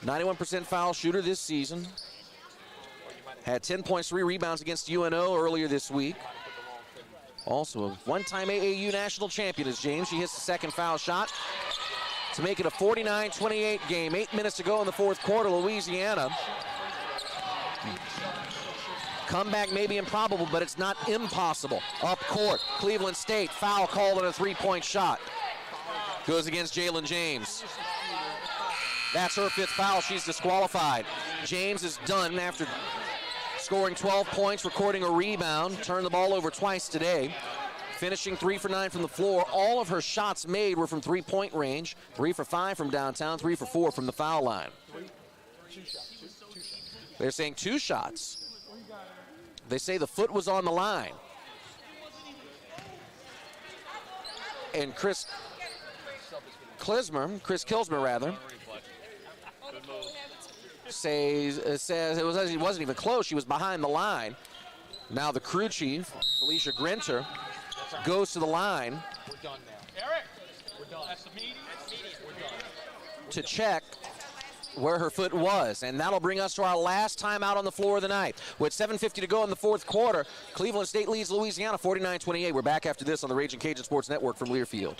91% foul shooter this season. Had 10 points, 3 rebounds against UNO earlier this week. Also a one-time AAU national champion is James. She hits the second foul shot to make it a 49-28 game. 8 minutes to go in the fourth quarter. Louisiana. Comeback may be improbable, but it's not impossible. Up court, Cleveland State, foul called on a 3-point shot. Goes against Jalen James. That's her 5th foul. She's disqualified. James is done after scoring 12 points, recording a rebound. Turned the ball over twice today. Finishing 3 for 9 from the floor. All of her shots made were from 3-point range. 3 for 5 from downtown, 3 for 4 from the foul line. They're saying 2 shots. They say the foot was on the line. And Chris Kilsmer rather, says it wasn't even close. She was behind the line. Now the crew chief, Felicia Grinter, goes to the line. We're done now. Eric, we're done. That's the meeting. We're done. To check where her foot was, and that'll bring us to our last time out on the floor of the night. With 7:50 to go in the fourth quarter, Cleveland State leads Louisiana 49-28. We're back after this on the Raging Cajun Sports Network from Learfield.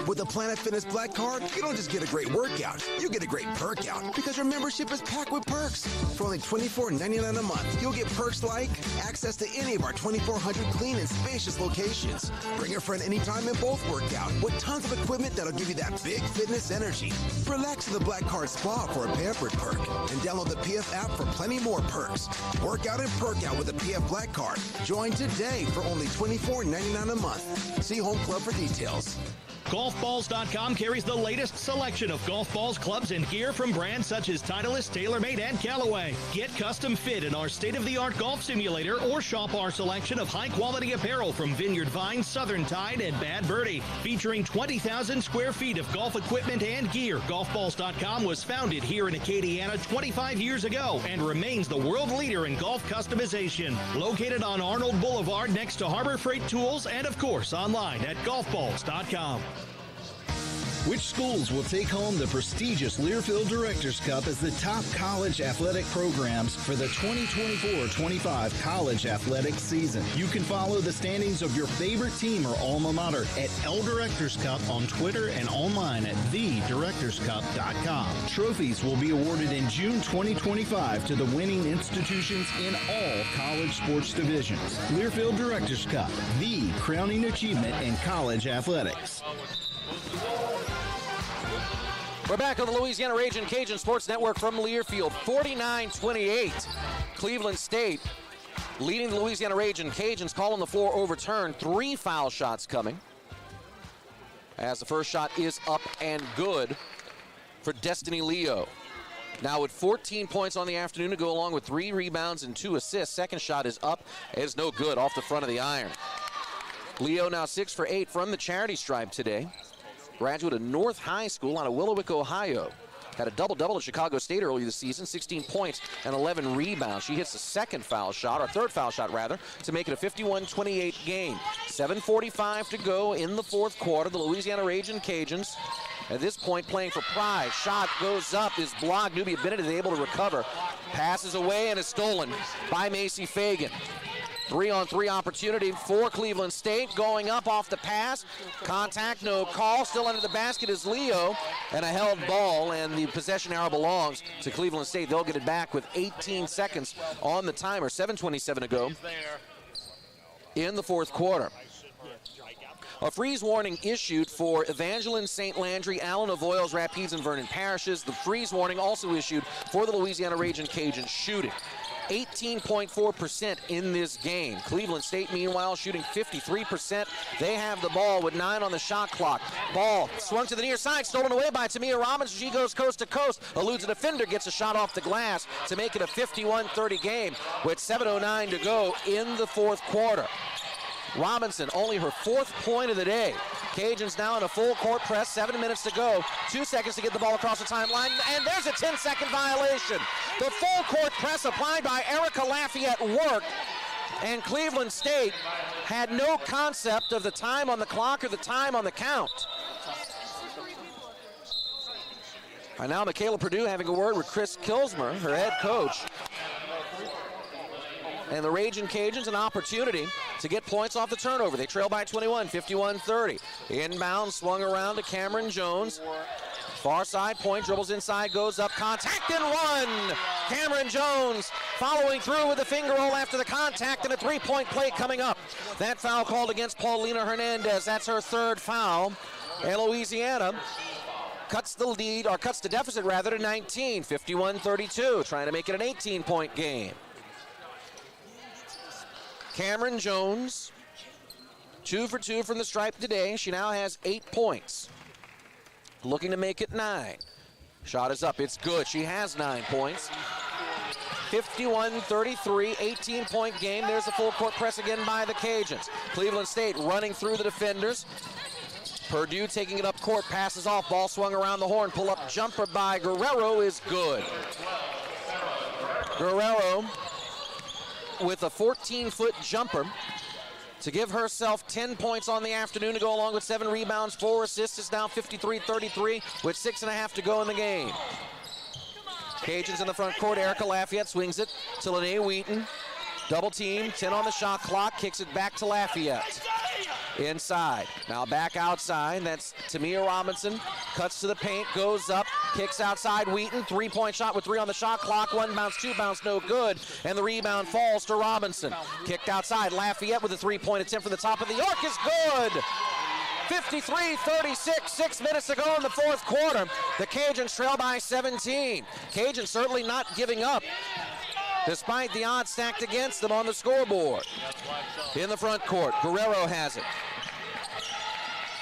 With the Planet Fitness Black Card, you don't just get a great workout, you get a great perk out because your membership is packed with perks. For only $24.99 a month, you'll get perks like access to any of our 2,400 clean and spacious locations. Bring a friend anytime and both work out with tons of equipment that'll give you that big fitness energy. Relax in the Black Card Spa for a pampered perk and download the PF app for plenty more perks. Work out and perk out with the PF Black Card. Join today for only $24.99 a month. See Home Club for details. Golfballs.com carries the latest selection of golf balls, clubs, and gear from brands such as Titleist, TaylorMade, and Callaway. Get custom fit in our state-of-the-art golf simulator or shop our selection of high-quality apparel from Vineyard Vine, Southern Tide, and Bad Birdie. Featuring 20,000 square feet of golf equipment and gear, Golfballs.com was founded here in Acadiana 25 years ago and remains the world leader in golf customization. Located on Arnold Boulevard next to Harbor Freight Tools and, of course, online at Golfballs.com. Which schools will take home the prestigious Learfield Directors Cup as the top college athletic programs for the 2024-25 college athletic season? You can follow the standings of your favorite team or alma mater at L Directors Cup on Twitter and online at thedirectorscup.com. Trophies will be awarded in June 2025 to the winning institutions in all college sports divisions. Learfield Directors Cup, the crowning achievement in college athletics. We're back on the Louisiana Ragin' Cajun Sports Network from Learfield. 49-28. Cleveland State leading the Louisiana Ragin' Cajuns. Call on the floor overturned. 3 foul shots coming, as the first shot is up and good for Destiny Leo. Now with 14 points on the afternoon to go, along with 3 rebounds and 2 assists. Second shot is up. It's no good, off the front of the iron. Leo now 6 for 8 from the charity stripe today. Graduate of North High School out of Willowick, Ohio. Had a double-double at Chicago State earlier this season, 16 points and 11 rebounds. She hits the second foul shot, or third foul shot rather, to make it a 51-28 game. 7:45 to go in the fourth quarter. The Louisiana Ragin' Cajuns at this point playing for pride. Shot goes up, is blocked. Nubia Bennett is able to recover. Passes away and is stolen by Macy Fagan. 3-on-3 opportunity for Cleveland State. Going up off the pass. Contact, no call. Still under the basket is Leo. And a held ball, and the possession arrow belongs to Cleveland State. They'll get it back with 18 seconds on the timer. 7:27 to go in the fourth quarter. A freeze warning issued for Evangeline, St. Landry, Allen Avoyelles, Rapides, and Vernon parishes. The freeze warning also issued for the Louisiana Ragin' Cajuns shooting. 18.4% in this game. Cleveland State, meanwhile, shooting 53%. They have the ball with 9 on the shot clock. Ball swung to the near side, stolen away by Tamia Robinson. She goes coast to coast, eludes a defender, gets a shot off the glass to make it a 51-30 game with 7:09 to go in the fourth quarter. Robinson, only her 4th point of the day. Cajuns now in a full court press, 7 minutes to go. 2 seconds to get the ball across the timeline, and there's a 10-second violation. The full court press applied by Erica Lafayette worked, and Cleveland State had no concept of the time on the clock or the time on the count. And now Michaela Purdue having a word with Chris Kilsmer, her head coach. And the Ragin' Cajuns an opportunity to get points off the turnover. They trail by 21, 51-30. Inbound, swung around to Cameron Jones. Far side point, dribbles inside, goes up, contact and one! Cameron Jones following through with the finger roll after the contact, and a 3-point play coming up. That foul called against Paulina Hernandez. That's her 3rd foul. And Louisiana cuts the lead, or cuts the deficit rather, to 19, 51-32, trying to make it an 18-point game. Cameron Jones, 2 for 2 from the stripe today. She now has 8 points. Looking to make it 9. Shot is up, it's good. She has 9 points. 51-33, 18-point game. There's the full court press again by the Cajuns. Cleveland State running through the defenders. Purdue taking it up court, passes off, ball swung around the horn. Pull up jumper by Guerrero is good. Guerrero with a 14-foot jumper to give herself 10 points on the afternoon to go, along with 7 rebounds, 4 assists. It's now 53-33 with 6.5 to go in the game. Cajuns in the front court. Erica Lafayette swings it to Lene Wheaton. Double team, 10 on the shot clock, kicks it back to Lafayette. Inside, now back outside, that's Tamia Robinson, cuts to the paint, goes up, kicks outside Wheaton, 3-point shot with 3 on the shot clock, 1 bounce, 2 bounce, no good, and the rebound falls to Robinson. Kicked outside, Lafayette with a 3-point attempt from the top of the arc is good! 53-36, 6 minutes to go in the fourth quarter. The Cajuns trail by 17. Cajuns certainly not giving up, despite the odds stacked against them on the scoreboard. In the front court, Guerrero has it.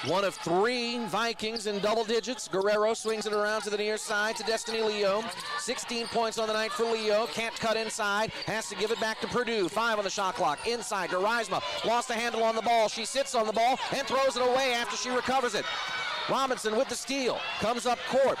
One of 3 Vikings in double digits. Guerrero swings it around to the near side to Destiny Leo. 16 points on the night for Leo. Can't cut inside. Has to give it back to Purdue. 5 on the shot clock. Inside, Derisma lost the handle on the ball. She sits on the ball and throws it away after she recovers it. Robinson with the steal. Comes up court.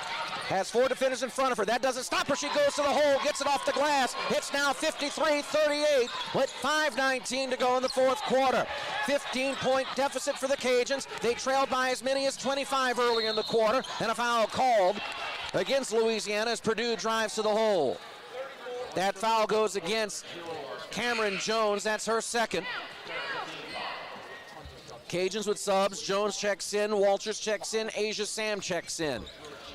Has 4 defenders in front of her. That doesn't stop her. She goes to the hole, gets it off the glass. It's now 53-38 with 5:19 to go in the fourth quarter. 15-point deficit for the Cajuns. They trailed by as many as 25 earlier in the quarter, and a foul called against Louisiana as Purdue drives to the hole. That foul goes against Cameron Jones. That's her second. Cajuns with subs. Jones checks in. Walters checks in. Asia Sam checks in.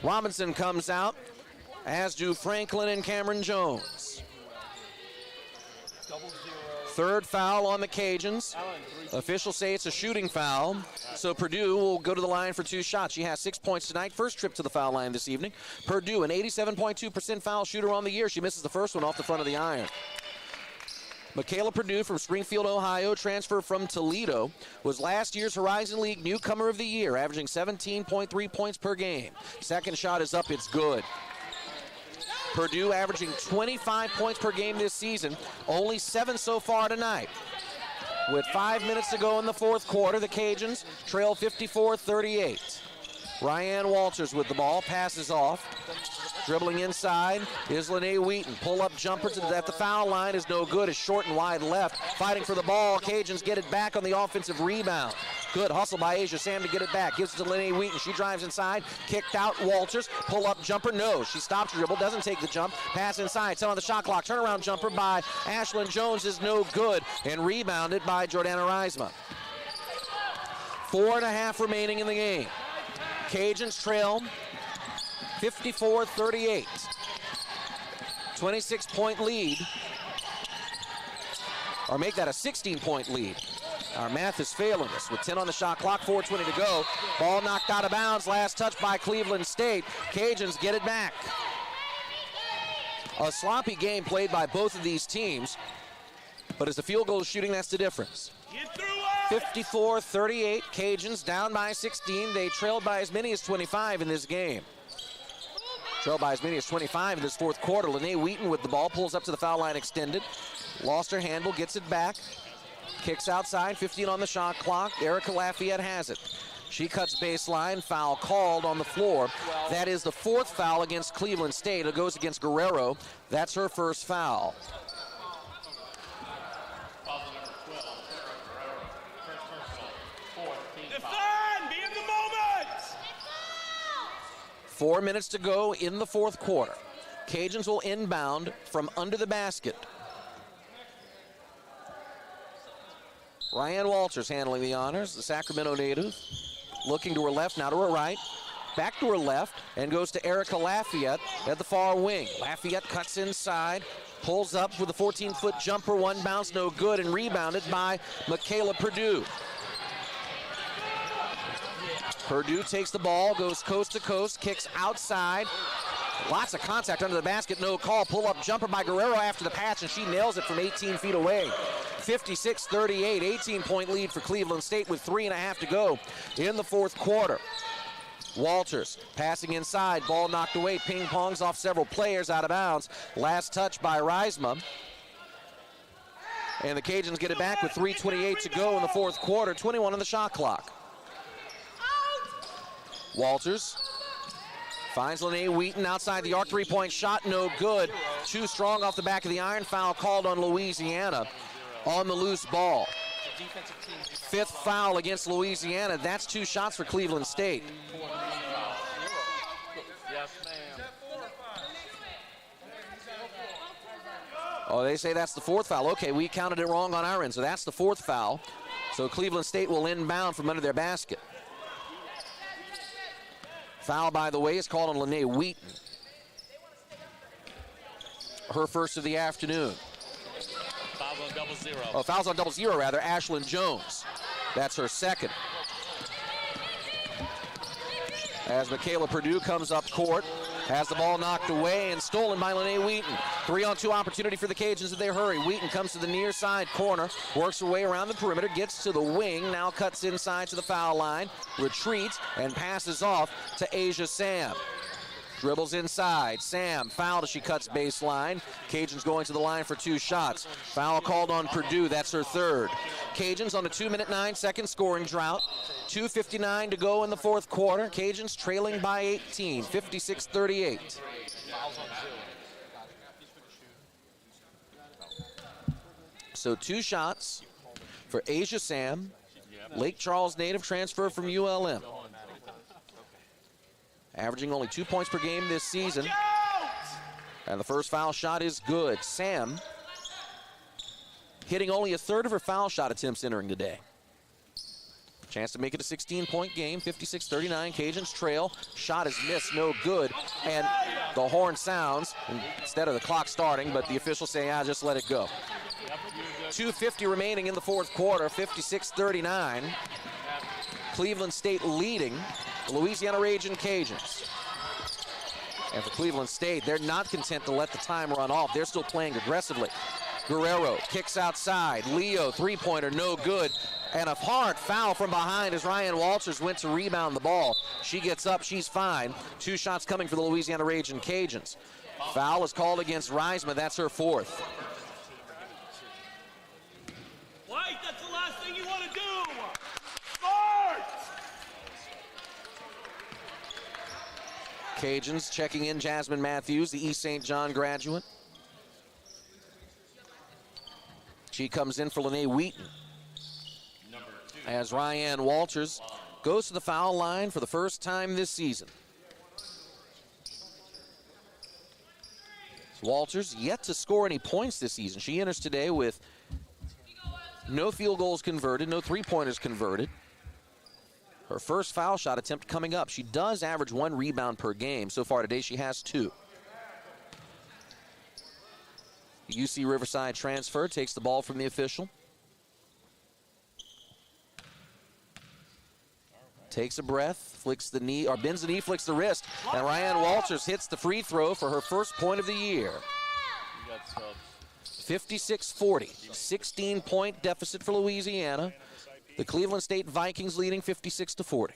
Robinson comes out, as do Franklin and Cameron Jones. Third foul on the Cajuns. Officials say it's a shooting foul, so Purdue will go to the line for 2 shots. She has 6 points tonight, first trip to the foul line this evening. Purdue, an 87.2% foul shooter on the year. She misses the first one off the front of the iron. Michaela Purdue from Springfield, Ohio, transfer from Toledo, was last year's Horizon League Newcomer of the Year, averaging 17.3 points per game. Second shot is up, it's good. Purdue averaging 25 points per game this season, only 7 so far tonight. With 5 minutes to go in the fourth quarter, the Cajuns trail 54-38. Ryan Walters with the ball, passes off. Dribbling inside is Lene Wheaton. Pull-up jumper at the foul line is no good. Is short and wide left. Fighting for the ball. Cajuns get it back on the offensive rebound. Good hustle by Asia Sam to get it back. Gives it to Lene Wheaton. She drives inside. Kicked out Walters. Pull-up jumper. No. She stops dribble. Doesn't take the jump. Pass inside. 10 on the shot clock. Turnaround jumper by Ashlyn Jones is no good. And rebounded by Jordana Reisma. 4.5 remaining in the game. Cajuns trail 54-38. 26-point lead. Or make that a 16-point lead. Our math is failing us with 10 on the shot clock, 4:20 to go. Ball knocked out of bounds. Last touch by Cleveland State. Cajuns get it back. A sloppy game played by both of these teams. But as the field goal shooting, that's the difference. 54-38. Cajuns down by 16. They trailed by as many as 25 in this game. Trailed by as many as 25 in this fourth quarter. Lene Wheaton with the ball, pulls up to the foul line extended. Lost her handle, gets it back. Kicks outside, 15 on the shot clock. Erica Lafayette has it. She cuts baseline, foul called on the floor. That is the fourth foul against Cleveland State. It goes against Guerrero. That's her first foul. Defend! Be in the moment! 4 minutes to go in the fourth quarter. Cajuns will inbound from under the basket. Ryan Walters handling the honors, the Sacramento native. Looking to her left, now to her right. Back to her left, and goes to Erica Lafayette at the far wing. Lafayette cuts inside, pulls up with a 14-foot jumper, one bounce, no good, and rebounded by Michaela Purdue. Purdue takes the ball, goes coast to coast, kicks outside. Lots of contact under the basket, no call. Pull-up jumper by Guerrero after the patch, and she nails it from 18 feet away. 56-38, 18-point lead for Cleveland State with 3.5 to go in the fourth quarter. Walters passing inside, ball knocked away, ping-pongs off several players out of bounds. Last touch by Reisma. And the Cajuns get it back with 3:28 to go in the fourth quarter, 21 on the shot clock. Walters finds Lene Wheaton outside the arc, three-point shot, no good. Too strong off the back of the iron, foul called on Louisiana on the loose ball. Fifth foul against Louisiana. That's 2 shots for Cleveland State. Yes, ma'am. Oh, they say that's the fourth foul. Okay, we counted it wrong on our end, so that's the fourth foul. So Cleveland State will inbound from under their basket. Foul, by the way, is called on Lene Wheaton. Her first of the afternoon. Fouls on double zero. Oh, fouls on double zero, rather. Ashlyn Jones. That's her second. As Michaela Purdue comes up court, has the ball knocked away and stolen by Lene Wheaton. 3-on-2 opportunity for the Cajuns if they hurry. Wheaton comes to the near side corner, works her way around the perimeter, gets to the wing, now cuts inside to the foul line, retreats, and passes off to Asia Sam. Dribbles inside. Sam fouled as she cuts baseline. Cajuns going to the line for 2 shots. Foul called on Purdue. That's her third. Cajuns on a 2-minute 9-second scoring drought. 2:59 to go in the fourth quarter. Cajuns trailing by 18, 56-38. So 2 shots for Asia Sam, Lake Charles native, transfer from ULM. Averaging only 2 points per game this season. And the first foul shot is good. Sam hitting only a third of her foul shot attempts entering today. Chance to make it a 16-point game, 56-39. Cajuns trail. Shot is missed, no good. And the horn sounds instead of the clock starting, but the officials say, just let it go. 2:50 remaining in the fourth quarter, 56-39. Cleveland State leading the Louisiana Raging Cajuns. And for Cleveland State, they're not content to let the time run off. They're still playing aggressively. Guerrero kicks outside. Leo, three-pointer, no good. And a hard foul from behind as Ryan Walters went to rebound the ball. She gets up, she's fine. 2 shots coming for the Louisiana Raging Cajuns. Foul is called against Reisman, that's her 4th. White, that's the last thing you want to do. Start! Cajuns checking in Jasmine Matthews, the East St. John graduate. She comes in for Lene Wheaton. As Ryan Walters goes to the foul line for the first time this season. Walters yet to score any points this season. She enters today with no field goals converted, no three-pointers converted. Her first foul shot attempt coming up. She does average 1 rebound per game. So far today, she has 2. The UC Riverside transfer takes the ball from the official. Takes a breath, flicks the knee, or bends the knee, flicks the wrist. And Ryan Walters hits the free throw for her first point of the year. 56-40, 16-point deficit for Louisiana. The Cleveland State Vikings leading 56-40.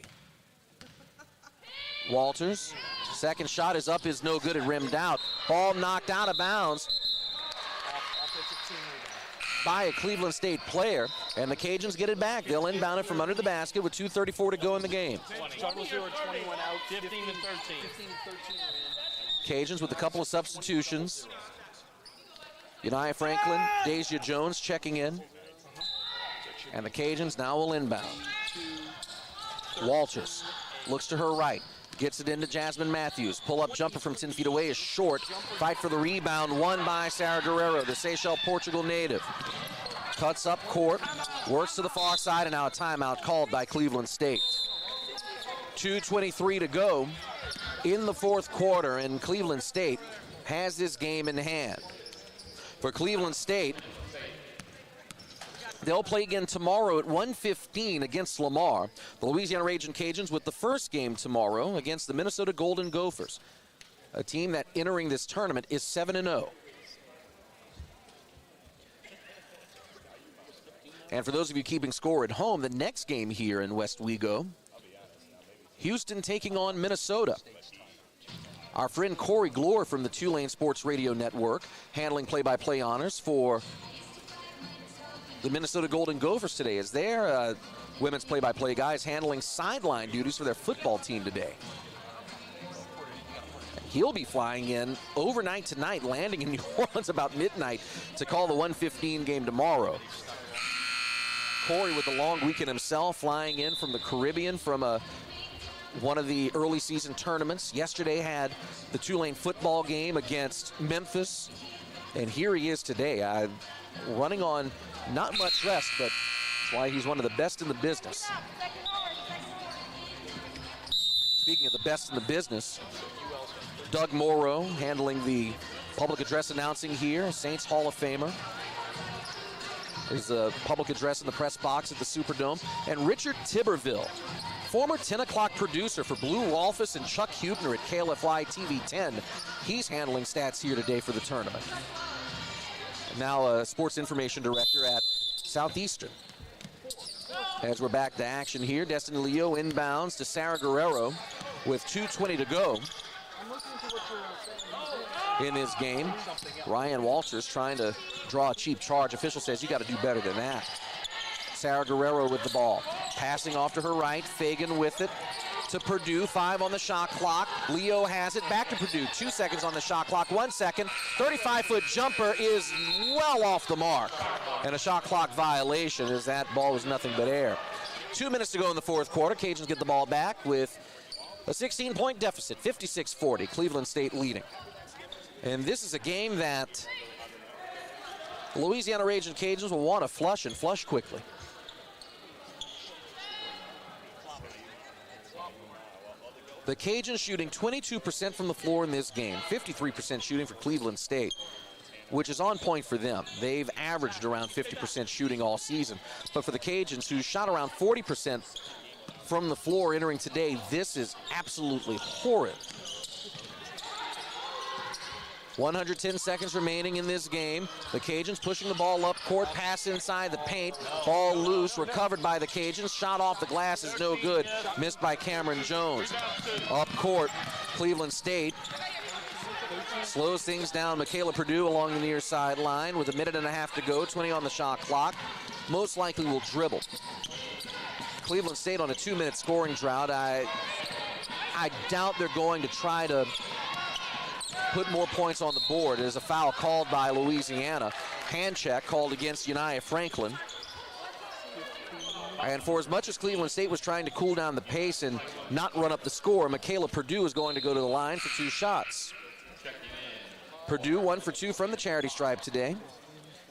Walters, second shot is up, is no good, and rimmed out. Ball knocked out of bounds by a Cleveland State player, and the Cajuns get it back. They'll inbound it from under the basket with 2:34 to go in the game. Cajuns with a couple of substitutions. Uniah Franklin, Deja Jones checking in. And the Cajuns now will inbound. Walters looks to her right. Gets it into Jasmine Matthews. Pull-up jumper from 10 feet away is short. Fight for the rebound, won by Sarah Guerrero, the Seychelles, Portugal native. Cuts up court, works to the far side, and now a timeout called by Cleveland State. 2:23 to go in the fourth quarter, and Cleveland State has this game in hand. For Cleveland State, they'll play again tomorrow at 1:15 against Lamar. The Louisiana Raging Cajuns with the first game tomorrow against the Minnesota Golden Gophers, a team that entering this tournament is 7-0. And for those of you keeping score at home, the next game here in West Wego, Houston taking on Minnesota. Our friend Corey Glore from the Tulane Sports Radio Network handling play-by-play honors for the Minnesota Golden Gophers today, as their women's play-by-play guys handling sideline duties for their football team today. He'll be flying in overnight tonight, landing in New Orleans about midnight to call the 1:15 game tomorrow. Corey with the long weekend himself, flying in from the Caribbean from one of the early season tournaments. Yesterday had the Tulane football game against Memphis, and here he is today, running on not much rest, but that's why he's one of the best in the business. Speaking of the best in the business, Doug Morrow handling the public address announcing here, Saints Hall of Famer. There's a public address in the press box at the Superdome. And Richard Tiberville, former 10 o'clock producer for Blue Rolfus and Chuck Hubner at KLFY TV 10. He's handling stats here today for the tournament. Now a sports information director at Southeastern. As we're back to action here, Destiny Leo inbounds to Sarah Guerrero with 2:20 to go in this game. Ryan Walters trying to draw a cheap charge. Official says you got to do better than that. Sarah Guerrero with the ball. Passing off to her right. Fagan with it to Purdue. 5 on the shot clock. Leo has it. Back to Purdue. 2 seconds on the shot clock. 1 second. 35-foot jumper is well off the mark. And a shot clock violation as that ball was nothing but air. 2 minutes to go in the fourth quarter. Cajuns get the ball back with a 16-point deficit. 56-40. Cleveland State leading. And this is a game that Louisiana Raging Cajuns will want to flush and flush quickly. The Cajuns shooting 22% from the floor in this game, 53% shooting for Cleveland State. which is on point for them. They've averaged around 50% shooting all season. But for the Cajuns, who shot around 40% from the floor entering today, this is absolutely horrid. 110 seconds remaining in this game. The Cajuns pushing the ball up court, pass inside the paint, ball loose, recovered by the Cajuns. Shot off the glass is no good, missed by Cameron Jones. Up court, Cleveland State slows things down. Michaela Purdue along the near sideline with a minute and a half to go, 20 on the shot clock. Most likely will dribble. Cleveland State on a 2-minute scoring drought. I doubt they're going to try to put more points on the board. There's a foul called by Louisiana. Hand check called against Uniah Franklin. And for as much as Cleveland State was trying to cool down the pace and not run up the score, Michaela Purdue is going to go to the line for 2 shots. Purdue 1 for 2 from the charity stripe today.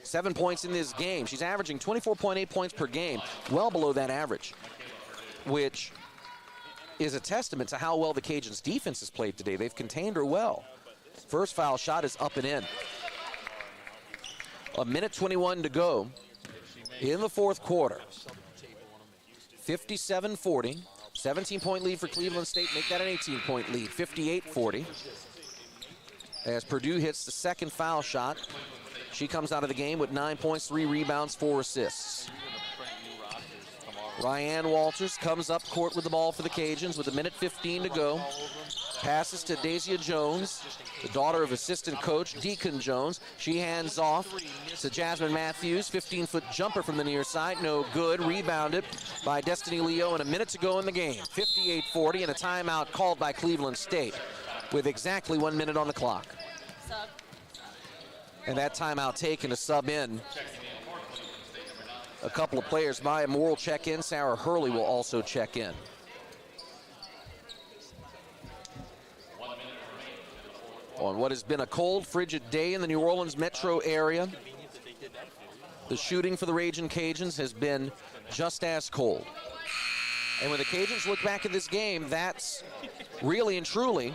7 points in this game. She's averaging 24.8 points per game, well below that average, which is a testament to how well the Cajuns' defense has played today. They've contained her well. First foul shot is up and in. A minute 21 to go in the fourth quarter. 57-40. 17-point lead for Cleveland State. Make that an 18-point lead. 58-40. As Purdue hits the second foul shot, she comes out of the game with 9 points, 3 rebounds, 4 assists. Ryan Walters comes up court with the ball for the Cajuns with a minute 15 to go. Passes to Dacia Jones, the daughter of assistant coach Deacon Jones. She hands off to Jasmine Matthews. 15-foot jumper from the near side, no good. Rebounded by Destiny Leo, and a minute to go in the game. 58-40, and a timeout called by Cleveland State with exactly 1 minute on the clock. And that timeout taken to sub in a couple of players. Maya Moore will check in. Sarah Hurley will also check in. On what has been a cold, frigid day in the New Orleans metro area, the shooting for the Ragin' Cajuns has been just as cold. And when the Cajuns look back at this game, that's really and truly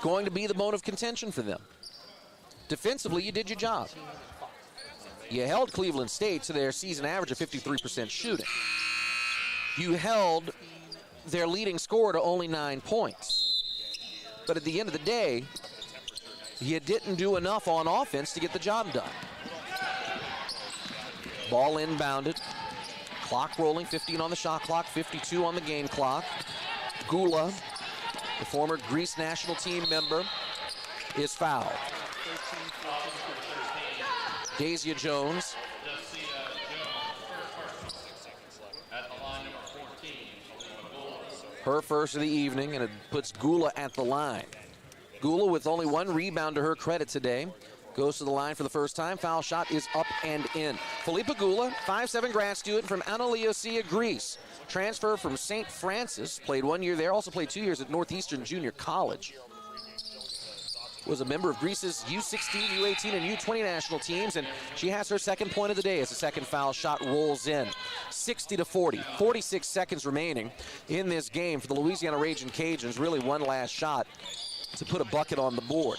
going to be the bone of contention for them. Defensively, you did your job. You held Cleveland State to their season average of 53% shooting. You held their leading scorer to only 9 points. But at the end of the day, you didn't do enough on offense to get the job done. Ball inbounded. Clock rolling, 15 on the shot clock, 52 on the game clock. Gula, the former Greece national team member, is fouled. Dacia Jones. Her first of the evening, and it puts Gula at the line. Gula, with only 1 rebound to her credit today, goes to the line for the first time. Foul shot is up and in. Felipa Gula, 5'7" grad student from Antaliosia, Greece. Transfer from St. Francis, played 1 year there, also played 2 years at Northeastern Junior College. Was a member of Greece's U16, U18, and U20 national teams, and she has her second point of the day as the second foul shot rolls in. 60-40, 46 seconds remaining in this game for the Louisiana Ragin' Cajuns. Really one last shot to put a bucket on the board.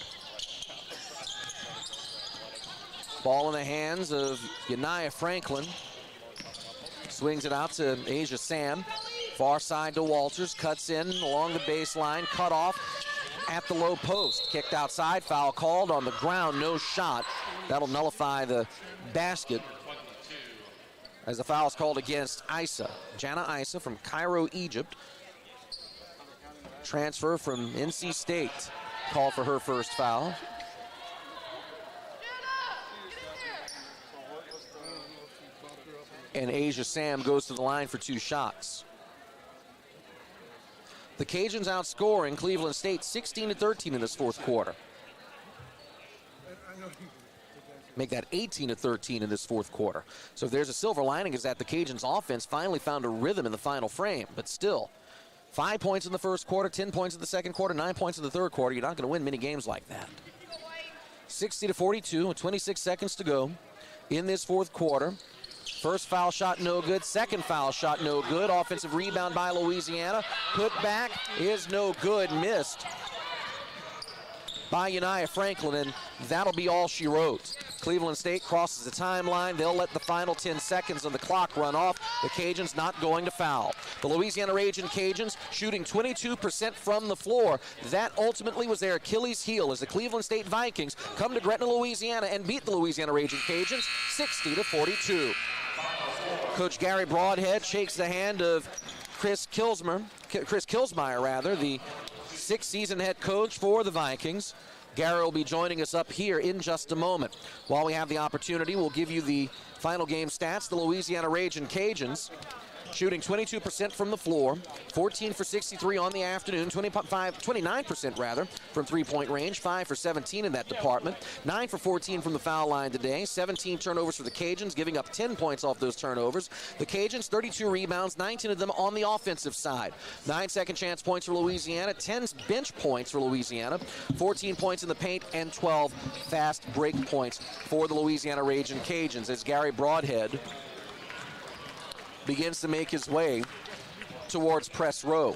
Ball in the hands of Uniah Franklin. Swings it out to Asia Sam. Far side to Walters, cuts in along the baseline, cut off at the low post. Kicked outside, foul called on the ground, no shot. That'll nullify the basket as the foul is called against Isa. Jana Isa from Cairo, Egypt. Transfer from NC State. Call for her first foul. And Asia Sam goes to the line for 2 shots. The Cajuns outscoring Cleveland State 16-13 in this fourth quarter. Make that 18-13 in this fourth quarter. So if there's a silver lining, is that the Cajuns offense finally found a rhythm in the final frame. But still, 5 points in the first quarter, 10 points in the second quarter, 9 points in the third quarter. You're not going to win many games like that. 60-42, with 26 seconds to go in this fourth quarter. First foul shot, no good. Second foul shot, no good. Offensive rebound by Louisiana. Put back is no good, missed by Uniah Franklin, and that'll be all she wrote. Cleveland State crosses the timeline. They'll let the final 10 seconds on the clock run off. The Cajuns not going to foul. The Louisiana Raging Cajuns shooting 22% from the floor. That ultimately was their Achilles heel as the Cleveland State Vikings come to Gretna, Louisiana and beat the Louisiana Raging Cajuns 60-42. Coach Gary Broadhead shakes the hand of Chris Kilsmeyer, the sixth-season head coach for the Vikings. Gary will be joining us up here in just a moment. While we have the opportunity, we'll give you the final game stats. The Louisiana Raging Cajuns shooting 22% from the floor, 14 for 63 on the afternoon, 29% rather from three-point range, 5 for 17 in that department, 9 for 14 from the foul line today, 17 turnovers for the Cajuns, giving up 10 points off those turnovers. The Cajuns, 32 rebounds, 19 of them on the offensive side. 9 second chance points for Louisiana, 10 bench points for Louisiana, 14 points in the paint, and 12 fast break points for the Louisiana Raging Cajuns as Gary Broadhead begins to make his way towards press row.